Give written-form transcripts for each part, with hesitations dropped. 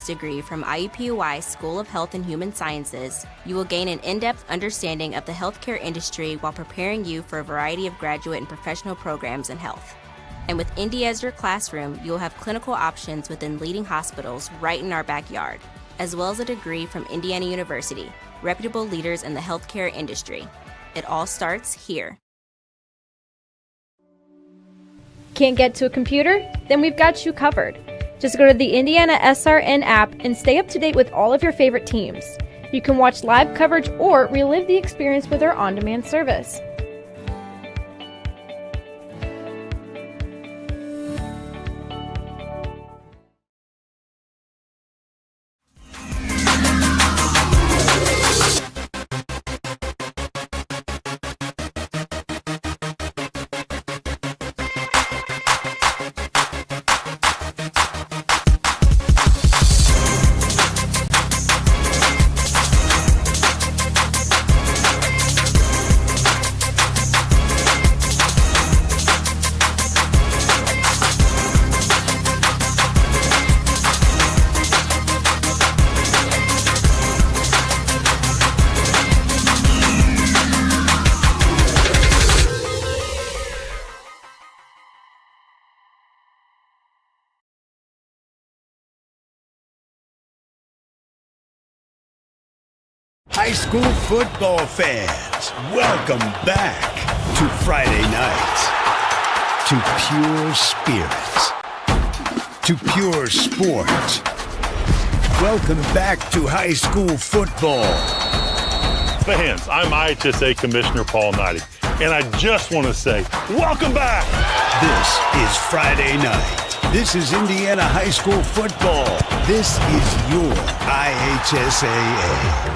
degree from IUPUI School of Health and Human Sciences, you will gain an in-depth understanding of the healthcare industry while preparing you for a variety of graduate and professional programs in health. And with Indy as your classroom, you will have clinical options within leading hospitals right in our backyard, as well as a degree from Indiana University, reputable leaders in the healthcare industry. It all starts here. Can't get to a computer? Then we've got you covered. Just go to the IndianaSRN app and stay up to date with all of your favorite teams. You can watch live coverage or relive the experience with our on-demand service. High school football fans, welcome back to Friday night, to pure spirits, to pure sport. Welcome back to high school football. Fans, I'm IHSAA Commissioner Paul Knighty, and I just want to say, welcome back! This is Friday night. This is Indiana high school football. This is your IHSAA.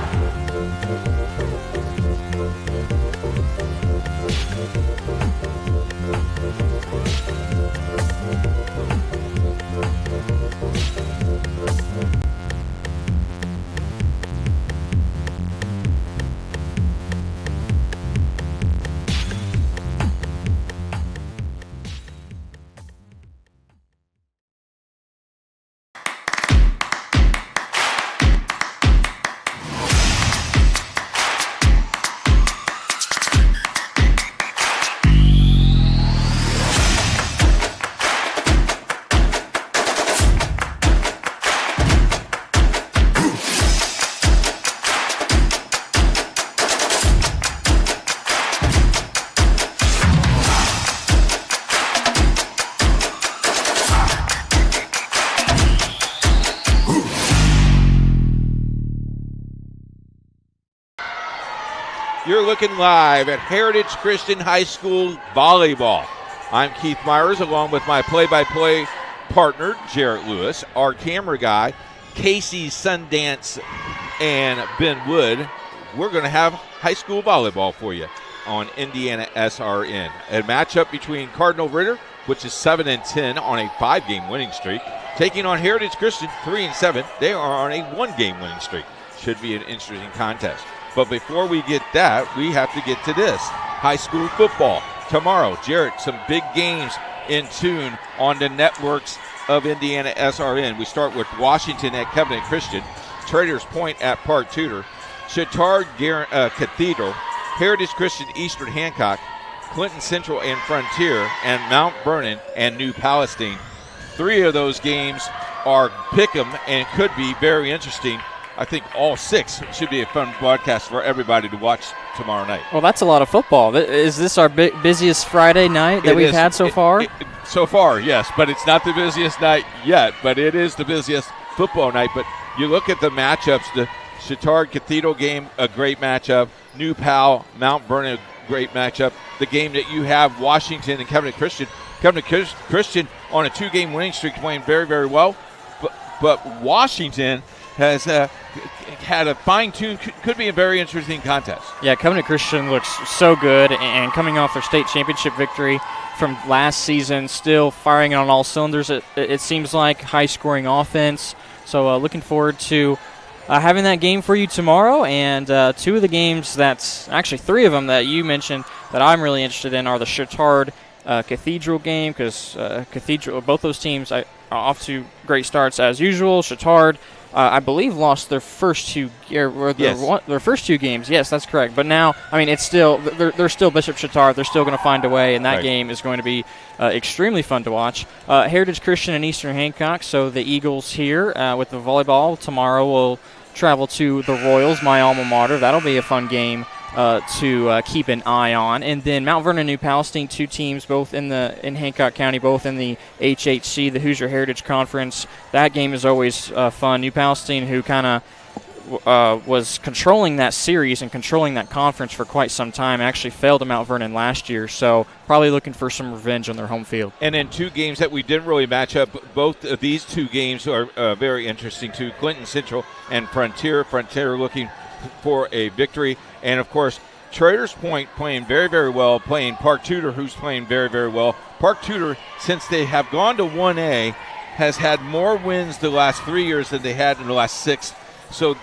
You're looking live at Heritage Christian High School Volleyball. I'm Keith Myers along with my play-by-play partner, Jarrett Lewis, our camera guy, Casey Sundance, and Ben Wood. We're going to have high school volleyball for you on IndianaSRN. A matchup between Cardinal Ritter, which is 7-10 on a 5-game winning streak, taking on Heritage Christian, 3-7. They are on a 1-game winning streak. Should be an interesting contest. But before we get that, we have to get to this. High school football. Tomorrow, Jarrett, some big games in tune on the networks of IndianaSRN. We start with Washington at Covenant Christian, Traders Point at Park Tudor, Chittard Cathedral, Heritage Christian Eastern Hancock, Clinton Central and Frontier, and Mount Vernon and New Palestine. 3 of those games are pick'em and could be very interesting. I think all 6 should be a fun broadcast for everybody to watch tomorrow night. Well, that's a lot of football. Is this our busiest Friday night that we've had so far? So far, yes, but it's not the busiest night yet, but it is the busiest football night. But you look at the matchups, the Chittard Cathedral game, a great matchup. New Pal, Mount Vernon, a great matchup. The game that you have, Washington and Covenant Christian. Covenant Christian on a 2-game winning streak, playing very, very well. But Washington has had a fine-tune, could be a very interesting contest. Yeah, Covenant Christian looks so good, and coming off their state championship victory from last season, still firing on all cylinders. It seems like high-scoring offense. So looking forward to having that game for you tomorrow. And 2 of the games, that's actually 3 of them that you mentioned that I'm really interested in, are the Chittard Cathedral game, because both those teams are off to great starts as usual. Chittard I believe, lost their first two their first two games. Yes, that's correct. But now, I mean, it's still they're still Bishop Chatard. They're still going to find a way, and that game is going to be extremely fun to watch. Heritage Christian and Eastern Hancock. So the Eagles here with the volleyball tomorrow will travel to the Royals, my alma mater. That'll be a fun game to keep an eye on. And then Mount Vernon, New Palestine, two teams, both in Hancock County, both in the HHC, the Hoosier Heritage Conference. That game is always fun. New Palestine, who kind of was controlling that series and controlling that conference for quite some time, actually failed to Mount Vernon last year, so probably looking for some revenge on their home field. And in two games that we didn't really match up, both of these two games are very interesting too. Clinton Central and Frontier. Frontier looking for a victory. And, of course, Traders Point playing very, very well, playing Park Tudor, who's playing very, very well. Park Tudor, since they have gone to 1A, has had more wins the last 3 years than they had in the last 6. So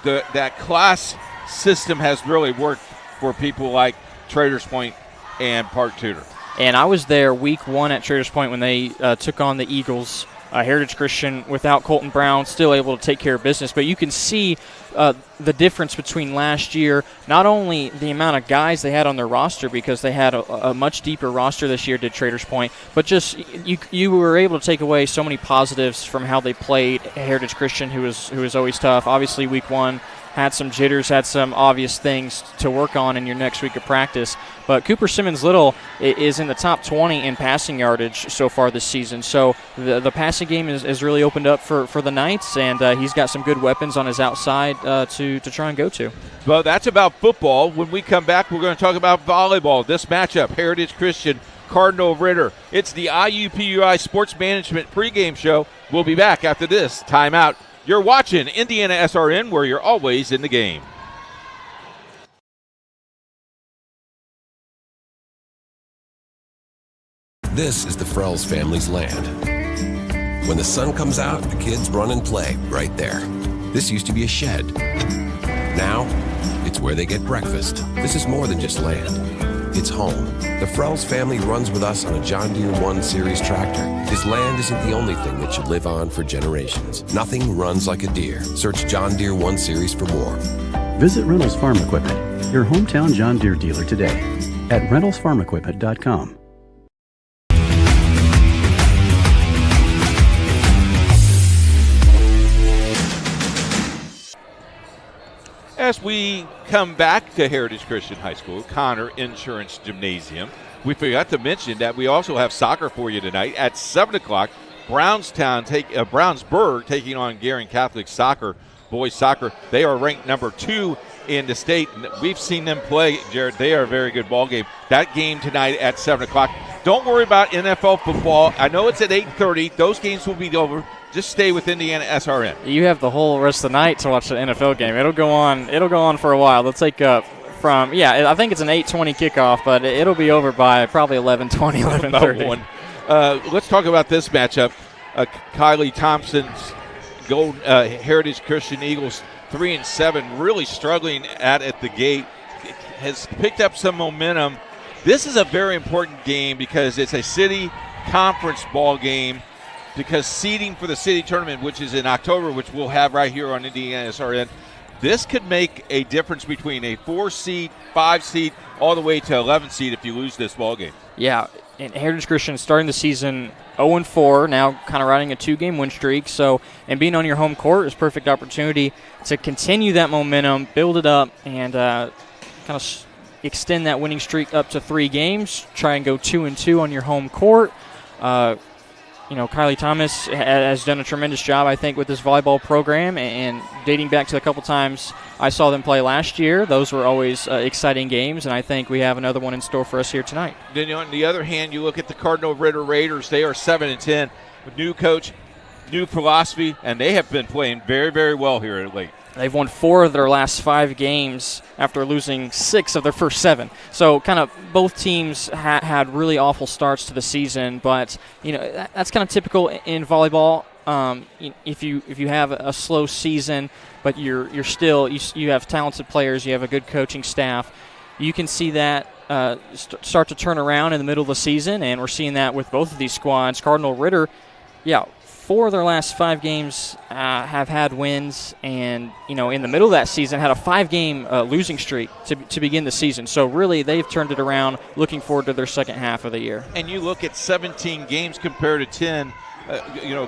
that class system has really worked for people like Traders Point and Park Tudor. And I was there week 1 at Traders Point when they took on the Eagles. Heritage Christian, without Colton Brown, still able to take care of business. But you can see the difference between last year, not only the amount of guys they had on their roster, because they had a much deeper roster this year, did Traders Point, but just you were able to take away so many positives from how they played. Heritage Christian, who was always tough. Obviously, week 1 had some jitters, had some obvious things to work on in your next week of practice. But Cooper Simmons Little is in the top 20 in passing yardage so far this season. So the passing game has really opened up for the Knights, and he's got some good weapons on his outside to try and go to. Well, that's about football. When we come back, we're going to talk about volleyball. This matchup, Heritage Christian, Cardinal Ritter. It's the IUPUI Sports Management pregame show. We'll be back after this timeout. You're watching IndianaSRN, where you're always in the game. This is the Frells family's land. When the sun comes out, the kids run and play right there. This used to be a shed. Now, it's where they get breakfast. This is more than just land. It's home. The Frells family runs with us on a John Deere 1 Series tractor. This land isn't the only thing that should live on for generations. Nothing runs like a Deere. Search John Deere 1 Series for more. Visit Reynolds Farm Equipment, your hometown John Deere dealer today at reynoldsfarmequipment.com. As we come back to Heritage Christian High School, Connor Insurance Gymnasium, we forgot to mention that we also have soccer for you tonight at 7 o'clock. Brownsburg taking on Guerin Catholic Soccer, boys soccer. They are ranked number 2 in the state. We've seen them play, Jared. They are a very good ball game. That game tonight at 7 o'clock. Don't worry about NFL football. I know it's at 8:30. Those games will be over. Just stay with IndianaSRN. You have the whole rest of the night to watch the NFL game. It'll go on for a while. They'll take up from, I think it's an 8:20 kickoff, but it'll be over by probably 11:20, 11:30. Let's talk about this matchup. Kylie Thompson's Heritage Christian Eagles 3-7, really struggling at the gate, has picked up some momentum. This is a very important game because it's a city conference ball game, because seeding for the city tournament, which is in October, which we'll have right here on IndianaSRN, this could make a difference between a 4 seed, 5 seed, all the way to 11 seed if you lose this ball game. Yeah, and Heritage Christian starting the season 0-4, now kind of riding a 2-game win streak. So, and being on your home court is a perfect opportunity to continue that momentum, build it up, and kind of extend that winning streak up to 3 games. Try and go 2-2 on your home court. Kylie Thomas has done a tremendous job, I think, with this volleyball program, and dating back to a couple times I saw them play last year. Those were always exciting games, and I think we have another one in store for us here tonight. Then on the other hand, you look at the Cardinal Ritter Raiders. They are 7-10 with new coach, new philosophy, and they have been playing very, very well here of late. They've won 4 of their last 5 games after losing 6 of their first 7. So kind of both teams had really awful starts to the season, but that's kind of typical in volleyball. If you have a slow season, but you have talented players, you have a good coaching staff, you can see that start to turn around in the middle of the season, and we're seeing that with both of these squads. Cardinal Ritter, 4 of their last 5 games have had wins, and in the middle of that season had a 5-game losing streak to begin the season. So really they've turned it around. Looking forward to their second half of the year. And you look at 17 games compared to 10.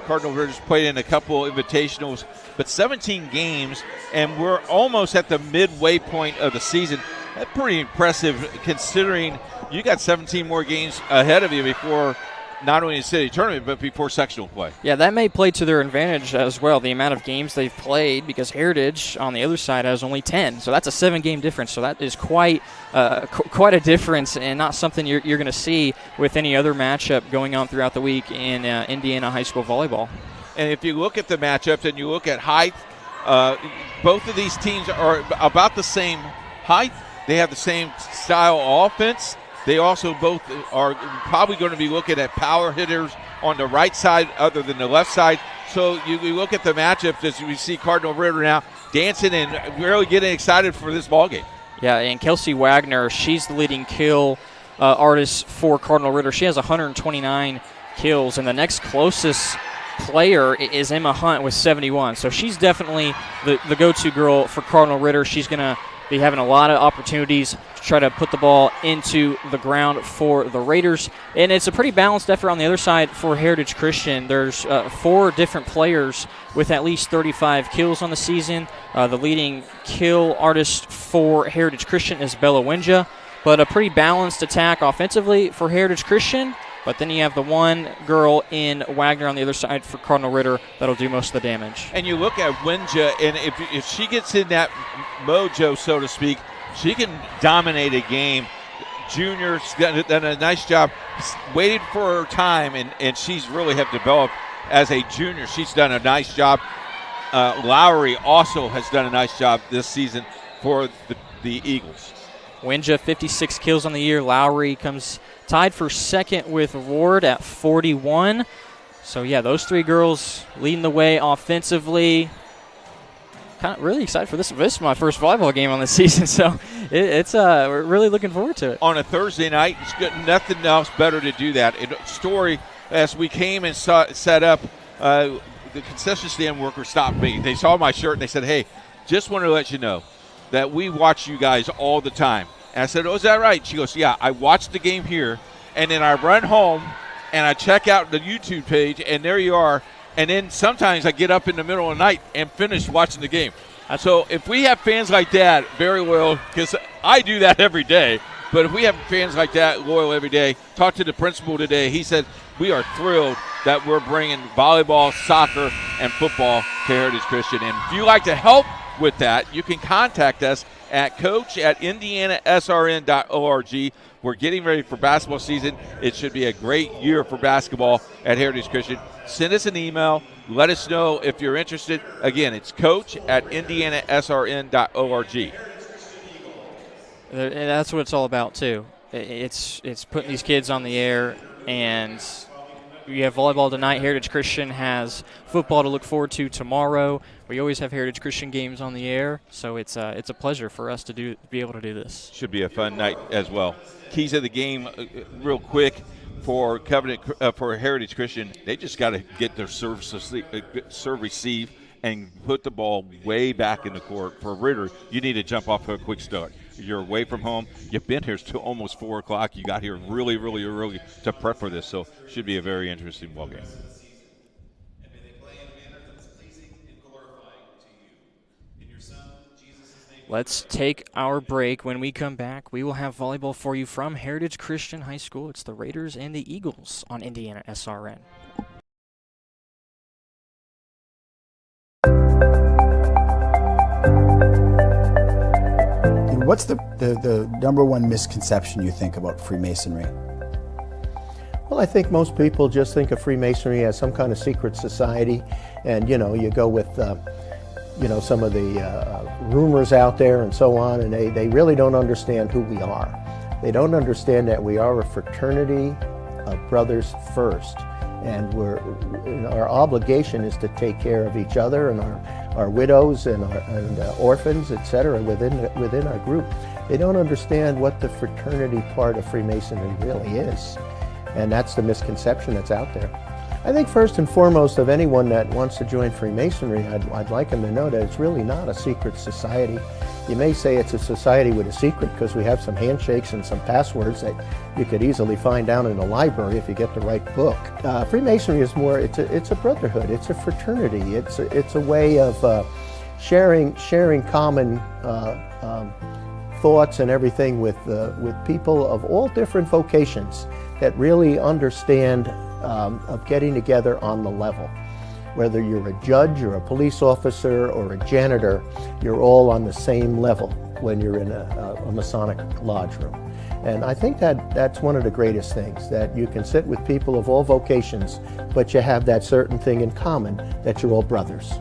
Cardinal Ritter's played in a couple invitationals, but 17 games, and we're almost at the midway point of the season. That's pretty impressive considering you got 17 more games ahead of you before not only the city tournament, but before sectional play. Yeah, that may play to their advantage as well, the amount of games they've played, because Heritage on the other side has only 10. So that's a 7-game difference. So that is quite a difference, and not something you're going to see with any other matchup going on throughout the week in Indiana high school volleyball. And if you look at the matchups and you look at height, both of these teams are about the same height. They have the same style of offense. They also both are probably going to be looking at power hitters on the right side other than the left side. So you look at the matchups as we see Cardinal Ritter now dancing and really getting excited for this ballgame. Yeah, and Kelsey Wagner, she's the leading kill artist for Cardinal Ritter. She has 129 kills, and the next closest player is Emma Hunt with 71. So she's definitely the go-to girl for Cardinal Ritter. She's going to be having a lot of opportunities to try to put the ball into the ground for the Raiders. And it's a pretty balanced effort on the other side for Heritage Christian. There's 4 different players with at least 35 kills on the season. The leading kill artist for Heritage Christian is Bella Winja, but a pretty balanced attack offensively for Heritage Christian. But then you have the one girl in Wagner on the other side for Cardinal Ritter that'll do most of the damage. And you look at Winja, and if she gets in that mojo, so to speak, she can dominate a game. Junior's done a nice job, waited for her time, and she's really have developed as a junior. She's done a nice job. Lowry also has done a nice job this season for the Eagles. Winja, 56 kills on the year. Lowry comes tied for second with Ward at 41. So, yeah, those 3 girls leading the way offensively. Kind of really excited for this. This is my first volleyball game on the season, so we're really looking forward to it. On a Thursday night, it's got nothing else better to do that. Story, as we came and set up, the concession stand worker stopped me. They saw my shirt and they said, "Hey, just wanted to let you know that we watch you guys all the time." And I said, "Oh, is that right?" She goes, "Yeah, I watch the game here, and then I run home, and I check out the YouTube page, and there you are. And then sometimes I get up in the middle of the night and finish watching the game." So if we have fans like that, very loyal, because I do that every day, but if we have fans like that loyal every day, talked to the principal today, he said, we are thrilled that we're bringing volleyball, soccer, and football to Heritage Christian. And if you'd like to help with that, you can contact us at coach@IndianaSRN.org. We're getting ready for basketball season. It should be a great year for basketball at Heritage Christian. Send us an email. Let us know if you're interested. Again, it's coach@IndianaSRN.org. And that's what it's all about, too. It's putting these kids on the air, and you have volleyball tonight. Heritage Christian has football to look forward to tomorrow. We always have Heritage Christian games on the air, so it's a pleasure for us to be able to do this. Should be a fun night as well. Keys of the game, real quick, for for Heritage Christian. They just got to get their serve receive and put the ball way back in the court. For Ritter, you need to jump off to a quick start. You're away from home. You've been here till almost 4 o'clock. You got here really, really early to prep for this, so should be a very interesting ball game. Let's take our break. When we come back, we will have volleyball for you from Heritage Christian High School. It's the Raiders and the Eagles on IndianaSRN. What's the number one misconception you think about Freemasonry? Well, I think most people just think of Freemasonry as some kind of secret society, and you go with some of the rumors out there and so on, and they really don't understand who we are. They don't understand that we are a fraternity of brothers first, and our obligation is to take care of each other and our widows and orphans, etc. within our group. They don't understand what the fraternity part of Freemasonry really is, and that's the misconception that's out there. I think first and foremost of anyone that wants to join Freemasonry, I'd like them to know that it's really not a secret society. You may say it's a society with a secret because we have some handshakes and some passwords that you could easily find down in the library if you get the right book. Freemasonry is more, it's a brotherhood, it's a fraternity, it's a way of sharing common thoughts and everything with people of all different vocations that really understand of getting together on the level. Whether you're a judge or a police officer or a janitor, you're all on the same level when you're in a Masonic lodge room. And I think that's one of the greatest things, that you can sit with people of all vocations, but you have that certain thing in common, that you're all brothers.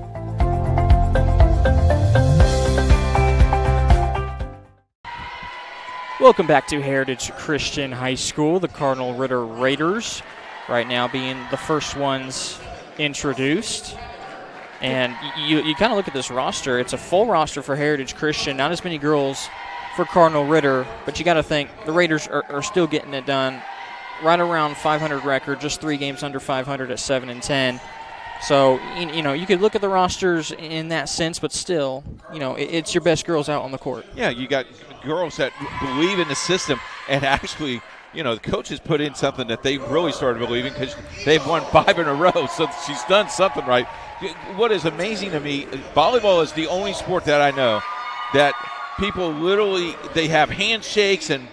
Welcome back to Heritage Christian High School. The Cardinal Ritter Raiders right now being the first ones introduced. And you kind of look at this roster. It's a full roster for Heritage Christian. Not as many girls for Cardinal Ritter, but you got to think the Raiders are still getting it done. Right around 500 record, just 3 games under 500 at 7-10. So, you could look at the rosters in that sense, but still, it's your best girls out on the court. Yeah, you got girls that believe in the system, and actually, the coaches put in something that they really started believing because they've won 5 in a row, so she's done something right. What is amazing to me, volleyball is the only sport that I know that people literally, they have handshakes and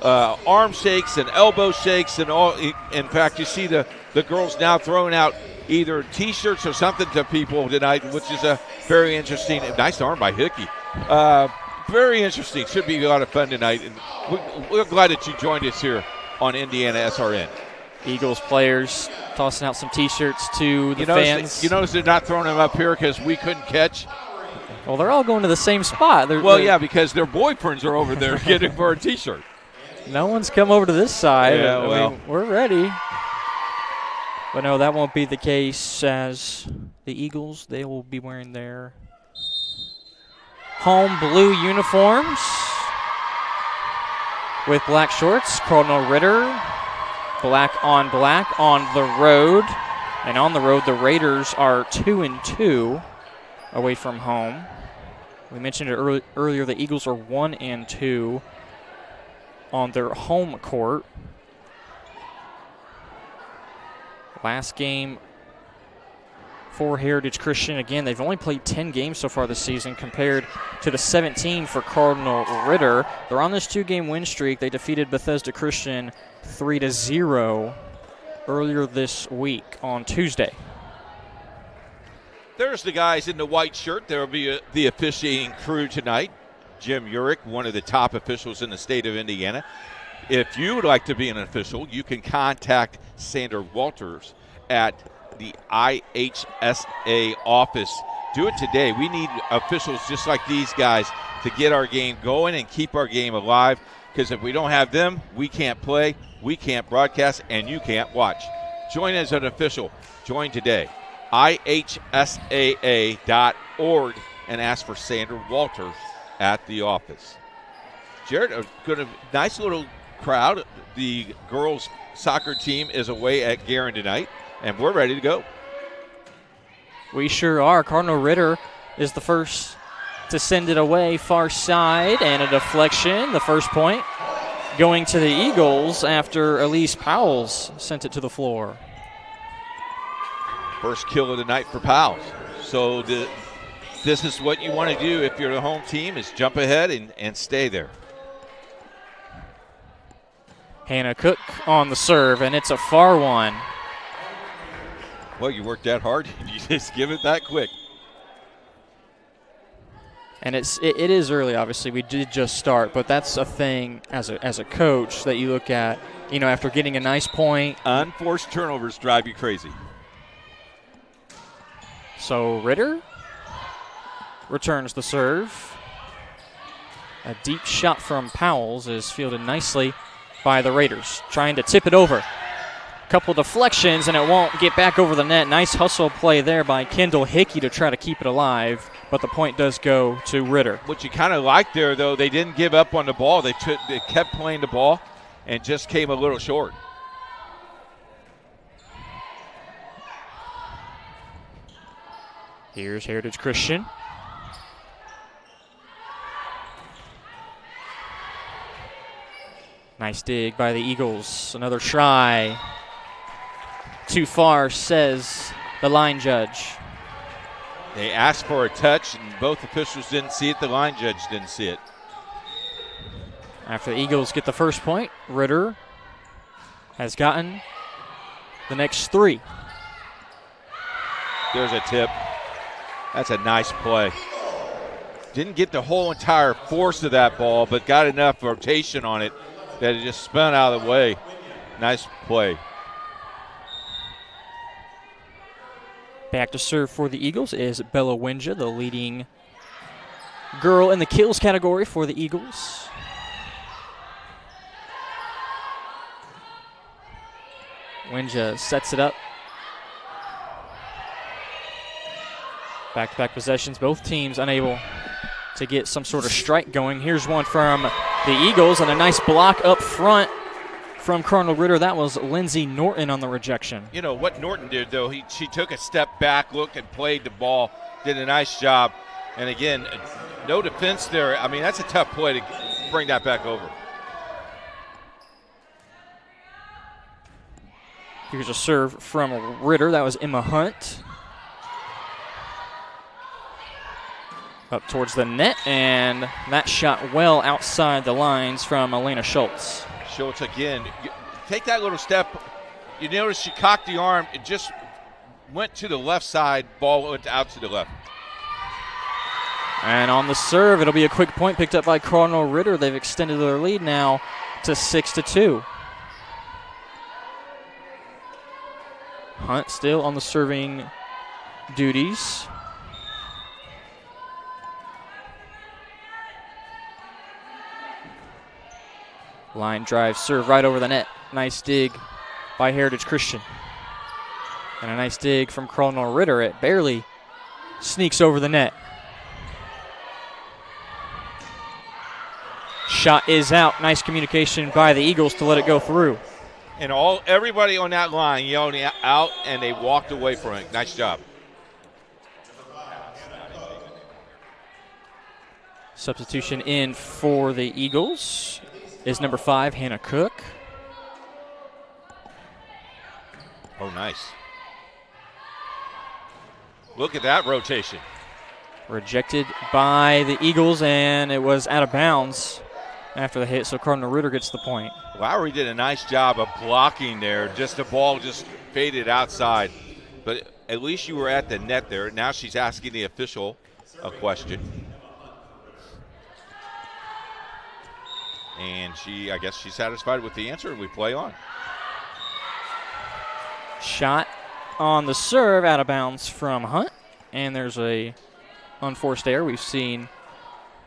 arm shakes and elbow shakes and all. In fact, you see the girls now throwing out either T-shirts or something to people tonight, which is a very interesting. Nice arm by Hickey. Very interesting. Should be a lot of fun tonight. And we're glad that you joined us here on IndianaSRN. Eagles players tossing out some T-shirts to the fans. You notice they're not throwing them up here because we couldn't catch. Well, they're all going to the same spot. Yeah, because their boyfriends are over there getting for a T-shirt. No one's come over to this side. Yeah, I mean, we're ready. But no, that won't be the case, as the Eagles, they will be wearing their home blue uniforms with black shorts. Cardinal Ritter, black on the road. And on the road, the Raiders are 2-2 away from home. We mentioned it earlier, the Eagles are 1-2 on their home court. Last game for Heritage Christian. Again, they've only played 10 games so far this season compared to the 17 for Cardinal Ritter. They're on this 2-game win streak. They defeated Bethesda Christian 3-0 earlier this week on Tuesday. There's the guys in the white shirt. There will be the officiating crew tonight. Jim Urich, one of the top officials in the state of Indiana. If you would like to be an official, you can contact Sandra Walters at the IHSAA office. Do it today. We need officials just like these guys to get our game going and keep our game alive, because if we don't have them, we can't play, we can't broadcast, and you can't watch. Join as an official. Join today. IHSAA.org and ask for Sandra Walters at the office. Jared, a nice little crowd. The girls' soccer team is away at Guerin tonight, and we're ready to go. We sure are. Cardinal Ritter is the first to send it away, far side, and a deflection. The first point going to the Eagles after Elise Powell's sent it to the floor. First kill of the night for Powell. So this is what you want to do if you're the home team, is jump ahead and stay there. Hannah Cook on the serve, and it's a far one. Well, you worked that hard. You just give it that quick. And it is early, obviously. We did just start, but that's a thing as a coach that you look at, after getting a nice point. Unforced turnovers drive you crazy. So Ritter returns the serve. A deep shot from Powell's is fielded nicely by the Raiders, trying to tip it over. Couple deflections, and it won't get back over the net. Nice hustle play there by Kendall Hickey to try to keep it alive, but the point does go to Ritter. What you kind of like there, though, they didn't give up on the ball. They kept playing the ball and just came a little short. Here's Heritage Christian. Nice dig by the Eagles. Another try. Too far, says the line judge. They asked for a touch, and both officials didn't see it. The line judge didn't see it. After the Eagles get the first point, Ritter has gotten the next 3. There's a tip. That's a nice play. Didn't get the whole entire force of that ball, but got enough rotation on it that it just spun out of the way. Nice play. Back to serve for the Eagles is Bella Winja, the leading girl in the kills category for the Eagles. Winja sets it up. Back-to-back possessions, both teams unable to get some sort of strike going. Here's one from the Eagles, and a nice block up front from Cardinal Ritter. That was Lindsay Norton on the rejection. You know what Norton did, though, she took a step back, looked and played the ball, did a nice job. And again, no defense there. I mean, that's a tough play to bring that back over. Here's a serve from Ritter. That was Emma Hunt. Up towards the net, and that shot well outside the lines from Elena Schultz. Schultz again, take that little step. You notice she cocked the arm. It just went to the left side. Ball went out to the left. And on the serve, it'll be a quick point picked up by Cardinal Ritter. They've extended their lead now to 6-2. Hunt still on the serving duties. Line drive, serve right over the net. Nice dig by Heritage Christian. And a nice dig from Cardinal Ritter. It barely sneaks over the net. Shot is out. Nice communication by the Eagles to let it go through. And everybody on that line yelled out, and they walked away from it. Nice job. Substitution in for the Eagles is number 5, Hannah Cook. Oh, nice. Look at that rotation. Rejected by the Eagles, and it was out of bounds after the hit, so Cardinal Ritter gets the point. Lowry did a nice job of blocking there. Just the ball just faded outside. But at least you were at the net there. Now she's asking the official a question. And I guess she's satisfied with the answer, and we play on. Shot on the serve, out of bounds from Hunt. And there's a unforced error. We've seen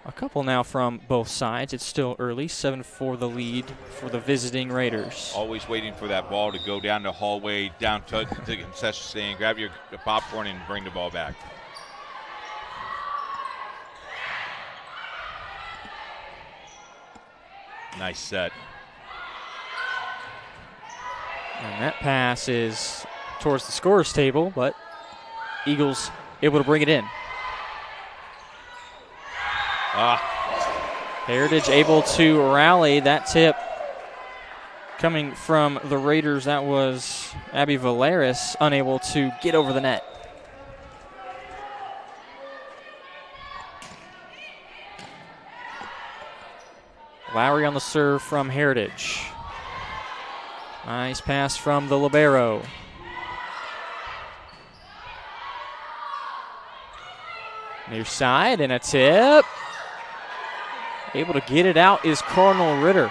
a couple now from both sides. It's still early, 7-4 the lead for the visiting Raiders. Always waiting for that ball to go down the hallway, down to the concession stand, grab your popcorn and bring the ball back. Nice set. And that pass is towards the scorer's table, but Eagles able to bring it in. Heritage able to rally. That tip coming from the Raiders, that was Abby Valeris, unable to get over the net. Lowry on the serve from Heritage. Nice pass from the libero. Near side and a tip. Able to get it out is Cardinal Ritter.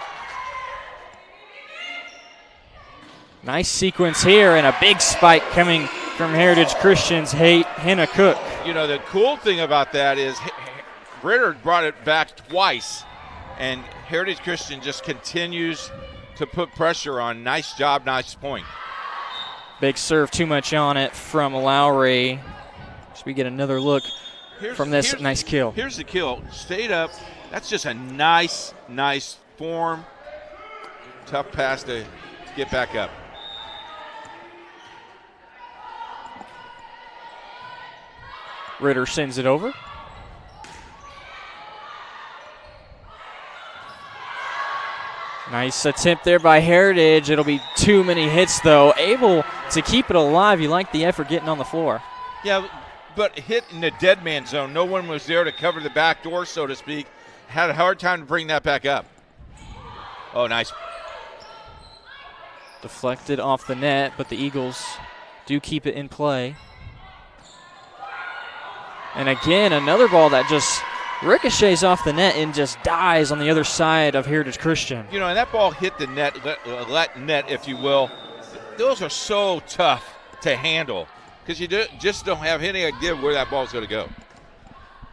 Nice sequence here and a big spike coming from Heritage Christian's Hannah Cook. You know, the cool thing about that is Ritter brought it back twice, and Heritage Christian just continues to put pressure on. Nice job, nice point. Big serve, too much on it from Lowry. So we get another look from this nice kill. Here's the kill. Stayed up. That's just a nice form. Tough pass to get back up. Ritter sends it over. Nice attempt there by Heritage. It'll be too many hits, though. Able to keep it alive. You like the effort getting on the floor. Yeah, but hit in the dead man zone. No one was there to cover the back door, so to speak. Had a hard time to bring that back up. Oh, nice. Deflected off the net, but the Eagles do keep it in play. And again, another ball that just ricochets off the net and just dies on the other side of Heritage Christian. You know, and that ball hit the net, net, if you will. Those are so tough to handle because you just don't have any idea where that ball's going to go.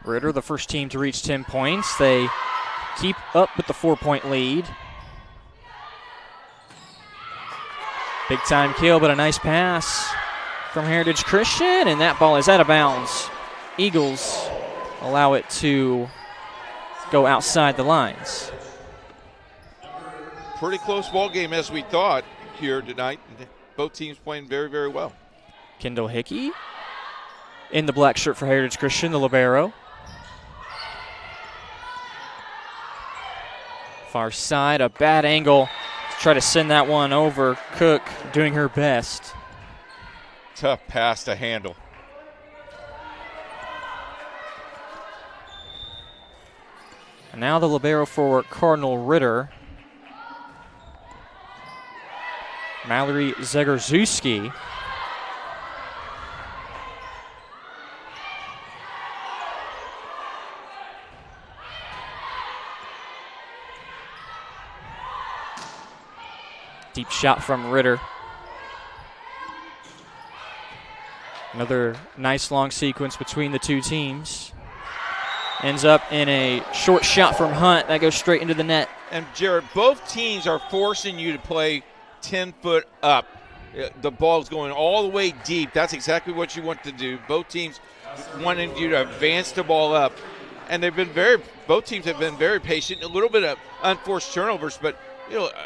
Ritter, the first team to reach 10 points. They keep up with the 4-point lead. Big time kill, but a nice pass from Heritage Christian, and that ball is out of bounds. Eagles allow it to go outside the lines. Pretty close ball game as we thought here tonight. Both teams playing very, very well. Kendall Hickey in the black shirt for Heritage Christian, the libero. Far side, a bad angle to try to send that one over. Cook doing her best. Tough pass to handle. And now the libero for Cardinal Ritter. Mallory Zegarzuski. Deep shot from Ritter. Another nice long sequence between the two teams. Ends up in a short shot from Hunt that goes straight into the net. And Jared, both teams are forcing you to play 10 foot up. The ball's going all the way deep. That's exactly what you want to do. Both teams wanting you to advance the ball up. And both teams have been very patient. A little bit of unforced turnovers, but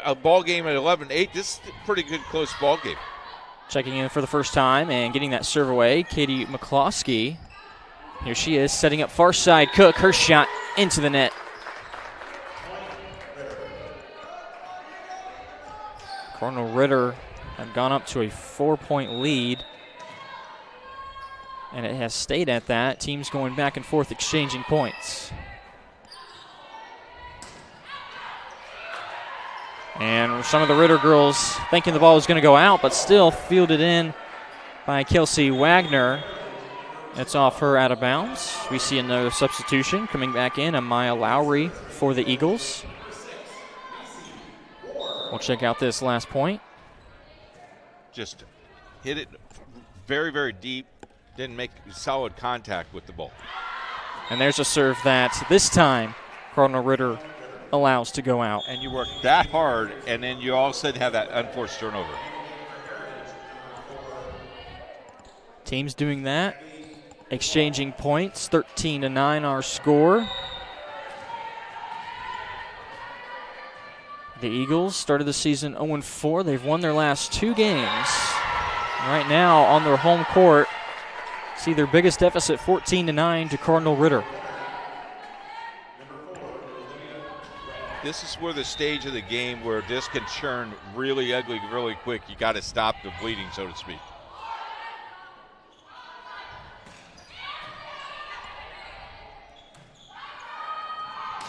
a ball game at 11-8, this is a pretty good close ball game. Checking in for the first time and getting that serve away, Katie McCloskey. Here she is, setting up far side. Cook, her shot into the net. Cardinal Ritter have gone up to a 4-point lead, and it has stayed at that. Teams going back and forth, exchanging points. And some of the Ritter girls thinking the ball was going to go out, but still fielded in by Kelsey Wagner. It's off her out of bounds. We see another substitution coming back in, Amaya Lowry for the Eagles. We'll check out this last point. Just hit it very, very deep. Didn't make solid contact with the ball. And there's a serve that this time Cardinal Ritter allows to go out. And you work that hard, and then you all of a sudden have that unforced turnover. Teams doing that. Exchanging points, 13-9 our score. The Eagles started the season 0-4. They've won their last 2 games. Right now on their home court, see their biggest deficit, 14-9 to Cardinal Ritter. This is where the stage of the game where this can churn really ugly really quick. You got to stop the bleeding, so to speak.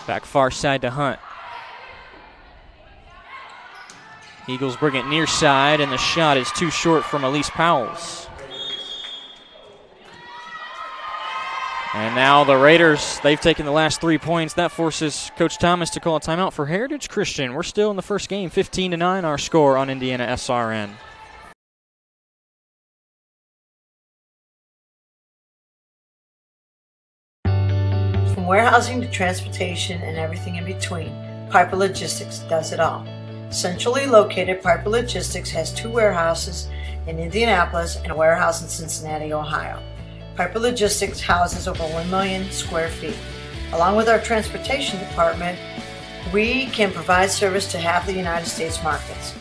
Back far side to Hunt. Eagles bring it near side, and the shot is too short from Elise Powell's. And now the Raiders, they've taken the last 3 points. That forces Coach Thomas to call a timeout for Heritage Christian. We're still in the first game, 15-9 our score on IndianaSRN. From warehousing to transportation and everything in between, Piper Logistics does it all. Centrally located, Piper Logistics has 2 warehouses in Indianapolis and a warehouse in Cincinnati, Ohio. Piper Logistics houses over 1 million square feet. Along with our transportation department, we can provide service to half the United States markets.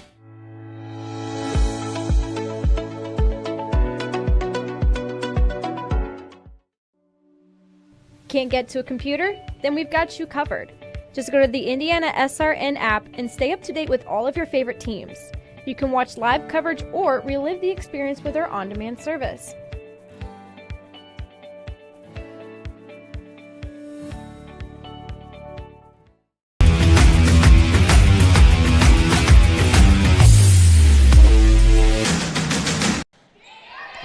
Can't get to a computer? Then we've got you covered. Just go to the IndianaSRN app and stay up to date with all of your favorite teams. You can watch live coverage or relive the experience with our on-demand service.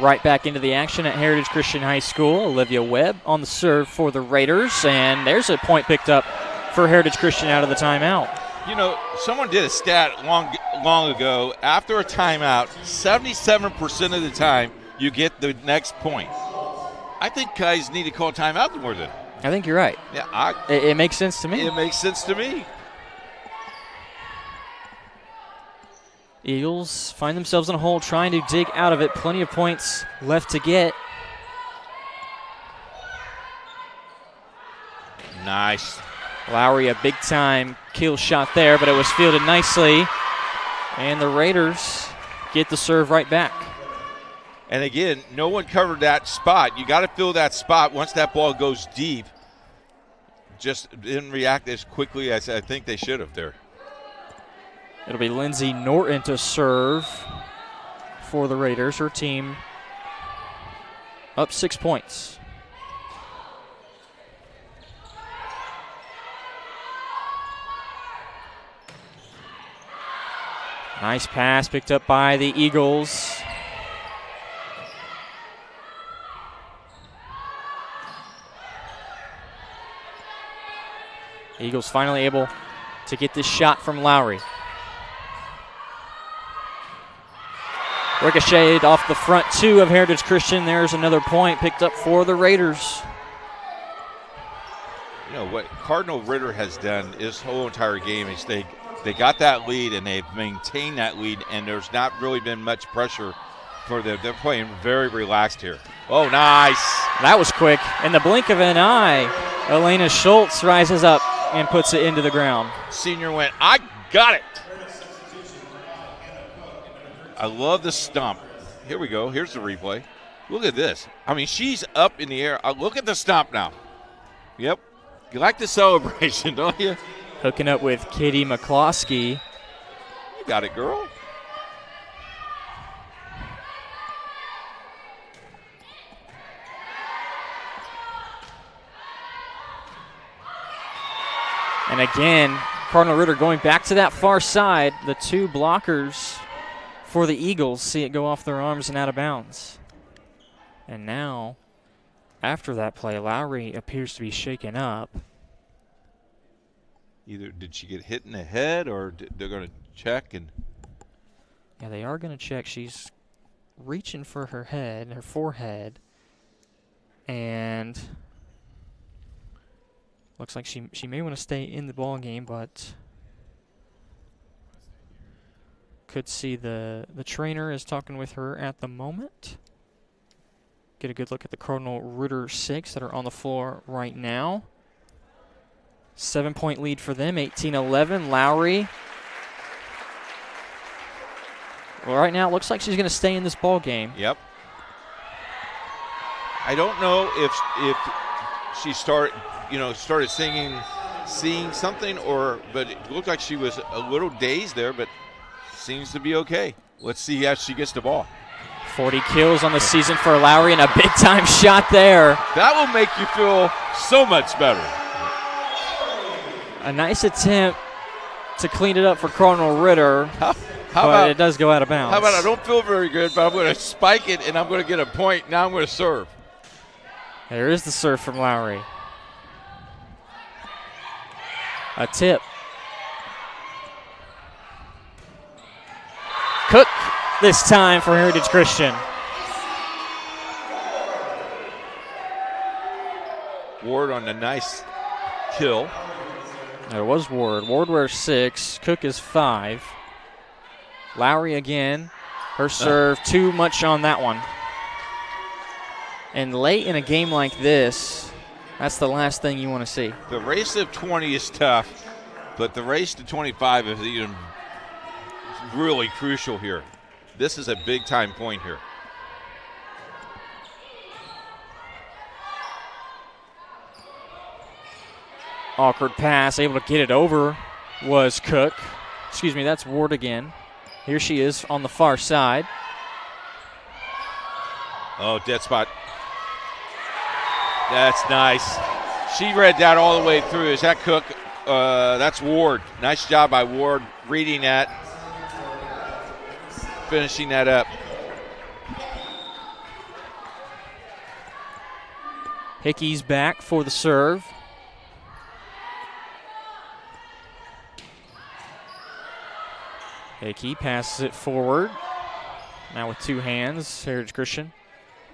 Right back into the action at Heritage Christian High School. Olivia Webb on the serve for the Raiders, and there's a point picked up for Heritage Christian out of the timeout. You know, someone did a stat long ago. After a timeout, 77% of the time you get the next point. I think guys need to call timeout more than. I think you're right. Yeah, it makes sense to me. It makes sense to me. Eagles find themselves in a hole trying to dig out of it. Plenty of points left to get. Nice. Lowry, a big-time kill shot there, but it was fielded nicely. And the Raiders get the serve right back. And again, no one covered that spot. You got to fill that spot once that ball goes deep. Just didn't react as quickly as I think they should have there. It'll be Lindsay Norton to serve for the Raiders. Her team up 6 points. Nice pass picked up by the Eagles. Eagles finally able to get this shot from Lowry. Ricocheted off the front two of Heritage Christian. There's another point picked up for the Raiders. You know, what Cardinal Ritter has done this whole entire game is they got that lead and they've maintained that lead, and there's not really been much pressure for them. They're playing very relaxed here. Oh, nice. That was quick. In the blink of an eye, Elena Schultz rises up and puts it into the ground. Senior went, I got it. I love the stump. Here we go. Here's the replay. Look at this. I mean, she's up in the air. Look at the stump now. Yep. You like the celebration, don't you? Hooking up with Katie McCloskey. You got it, girl. And again, Cardinal Ritter going back to that far side. The two blockers for the Eagles see it go off their arms and out of bounds. And now, after that play, Lowry appears to be shaken up. Either did she get hit in the head, or they're going to check? And yeah, they are going to check. She's reaching for her head, her forehead, and looks like she may want to stay in the ball game, but could see the trainer is talking with her at the moment. Get a good look at the Cardinal Ritter 6 that are on the floor right now. 7-point lead for them, 18-11. Lowry. Well, right now it looks like she's going to stay in this ball game. Yep. I don't know if she started seeing something, but it looked like she was a little dazed there, but seems to be okay. Let's see how she gets the ball. 40 kills on the season for Lowry, and a big-time shot there. That will make you feel so much better. A nice attempt to clean it up for Cardinal Ritter, but it does go out of bounds. How about I don't feel very good, but I'm going to spike it, and I'm going to get a point. Now I'm going to serve. There is the serve from Lowry. A tip. Cook this time for Heritage Christian. Ward on the nice kill. There was Ward. Ward wears 6. Cook is 5. Lowry again. Her serve, too much on that one. And late in a game like this, that's the last thing you want to see. The race of 20 is tough, but the race to 25 is even really crucial here. This is a big-time point here. Awkward pass, able to get it over was Cook. Excuse me, that's Ward again. Here she is on the far side. Oh, dead spot. That's nice. She read that all the way through. Is that Cook? That's Ward. Nice job by Ward reading that, finishing that up. Hickey's back for the serve. Hickey passes it forward. Now with two hands, Heritage Christian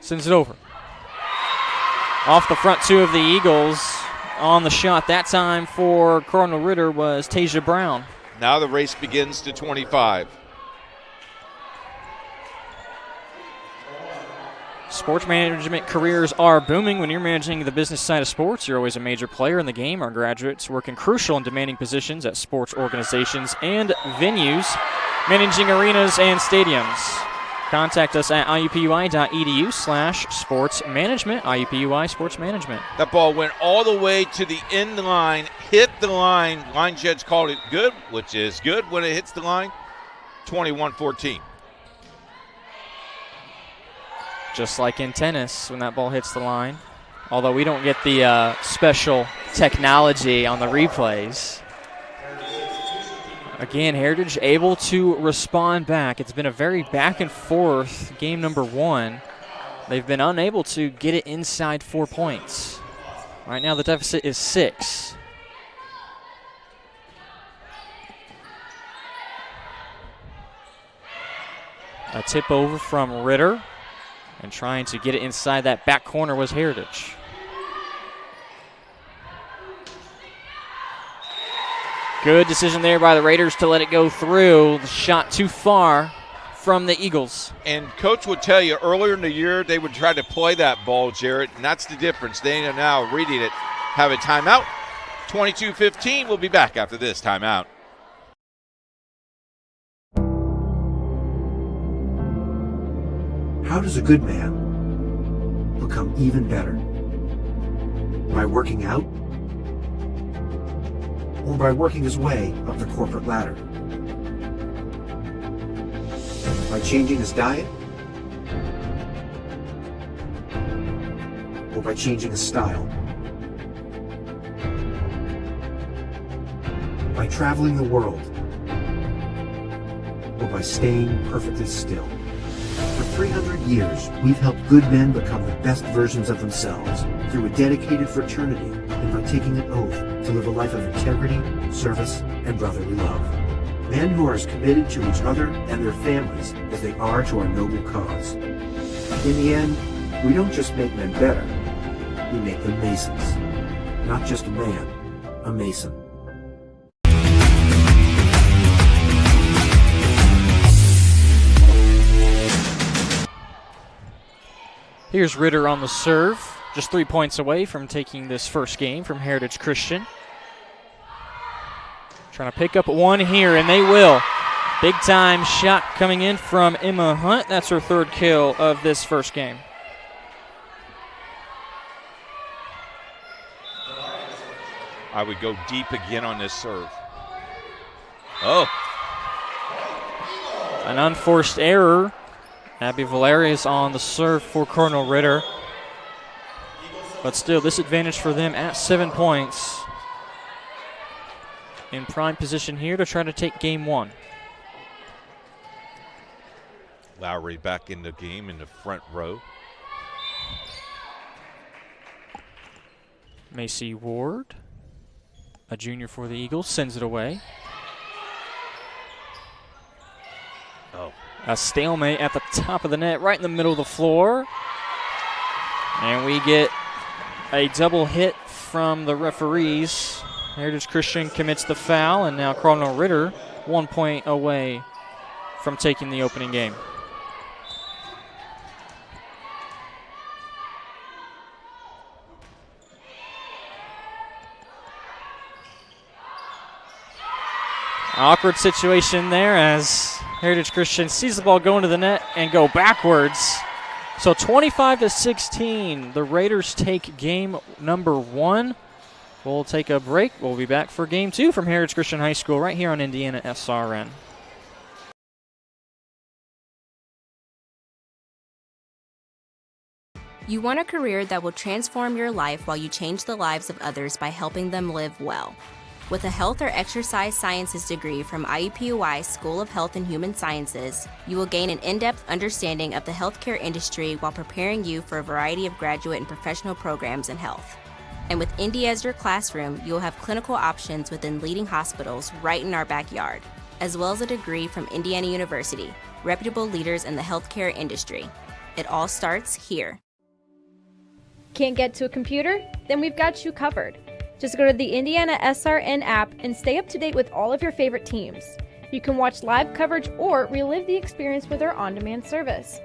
sends it over. Off the front two of the Eagles. On the shot that time for Cardinal Ritter was Tasia Brown. Now the race begins to 25. Sports management careers are booming. When you're managing the business side of sports, you're always a major player in the game. Our graduates work in crucial and demanding positions at sports organizations and venues, managing arenas and stadiums. Contact us at iupui.edu/sports management, IUPUI Sports Management. That ball went all the way to the end line, hit the line. Line judge called it good, which is good when it hits the line. 21-14. Just like in tennis when that ball hits the line. Although we don't get the special technology on the replays. Again, Heritage able to respond back. It's been a very back and forth game number one. They've been unable to get it inside 4 points. Right now the deficit is 6. A tip over from Ritter. And trying to get it inside that back corner was Heritage. Good decision there by the Raiders to let it go through. The shot too far from the Eagles. And Coach would tell you earlier in the year they would try to play that ball, Jarrett, and that's the difference. They are now reading it. Have a timeout. 22-15. We'll be back after this timeout. How does a good man become even better? By working out? Or by working his way up the corporate ladder? By changing his diet? Or by changing his style? By traveling the world? Or by staying perfectly still? For 300 years, we've helped good men become the best versions of themselves through a dedicated fraternity and by taking an oath to live a life of integrity, service, and brotherly love. Men who are as committed to each other and their families as they are to our noble cause. In the end, we don't just make men better, we make them Masons. Not just a man, a Mason. Here's Ritter on the serve, just 3 points away from taking this first game from Heritage Christian. Trying to pick up one here, and they will. Big time shot coming in from Emma Hunt. That's her third kill of this first game. I would go deep again on this serve. Oh. An unforced error. Abby Valerius on the serve for Cardinal Ritter. But still, this advantage for them at 7 points. In prime position here to try to take game one. Lowry back in the game in the front row. Macy Ward, a junior for the Eagles, sends it away. Oh. A stalemate at the top of the net, right in the middle of the floor. And we get a double hit from the referees. Heritage Christian commits the foul, and now Cardinal Ritter 1 point away from taking the opening game. Awkward situation there as Heritage Christian sees the ball go into the net and go backwards. So 25-16, the Raiders take game number one. We'll take a break. We'll be back for Game 2 from Heritage Christian High School right here on IndianaSRN. You want a career that will transform your life while you change the lives of others by helping them live well. With a health or exercise sciences degree from IUPUI School of Health and Human Sciences, you will gain an in-depth understanding of the healthcare industry while preparing you for a variety of graduate and professional programs in health. And with Indy as your classroom, you will have clinical options within leading hospitals right in our backyard, as well as a degree from Indiana University, reputable leaders in the healthcare industry. It all starts here. Can't get to a computer? Then we've got you covered. Just go to the IndianaSRN app and stay up to date with all of your favorite teams. You can watch live coverage or relive the experience with our on-demand service.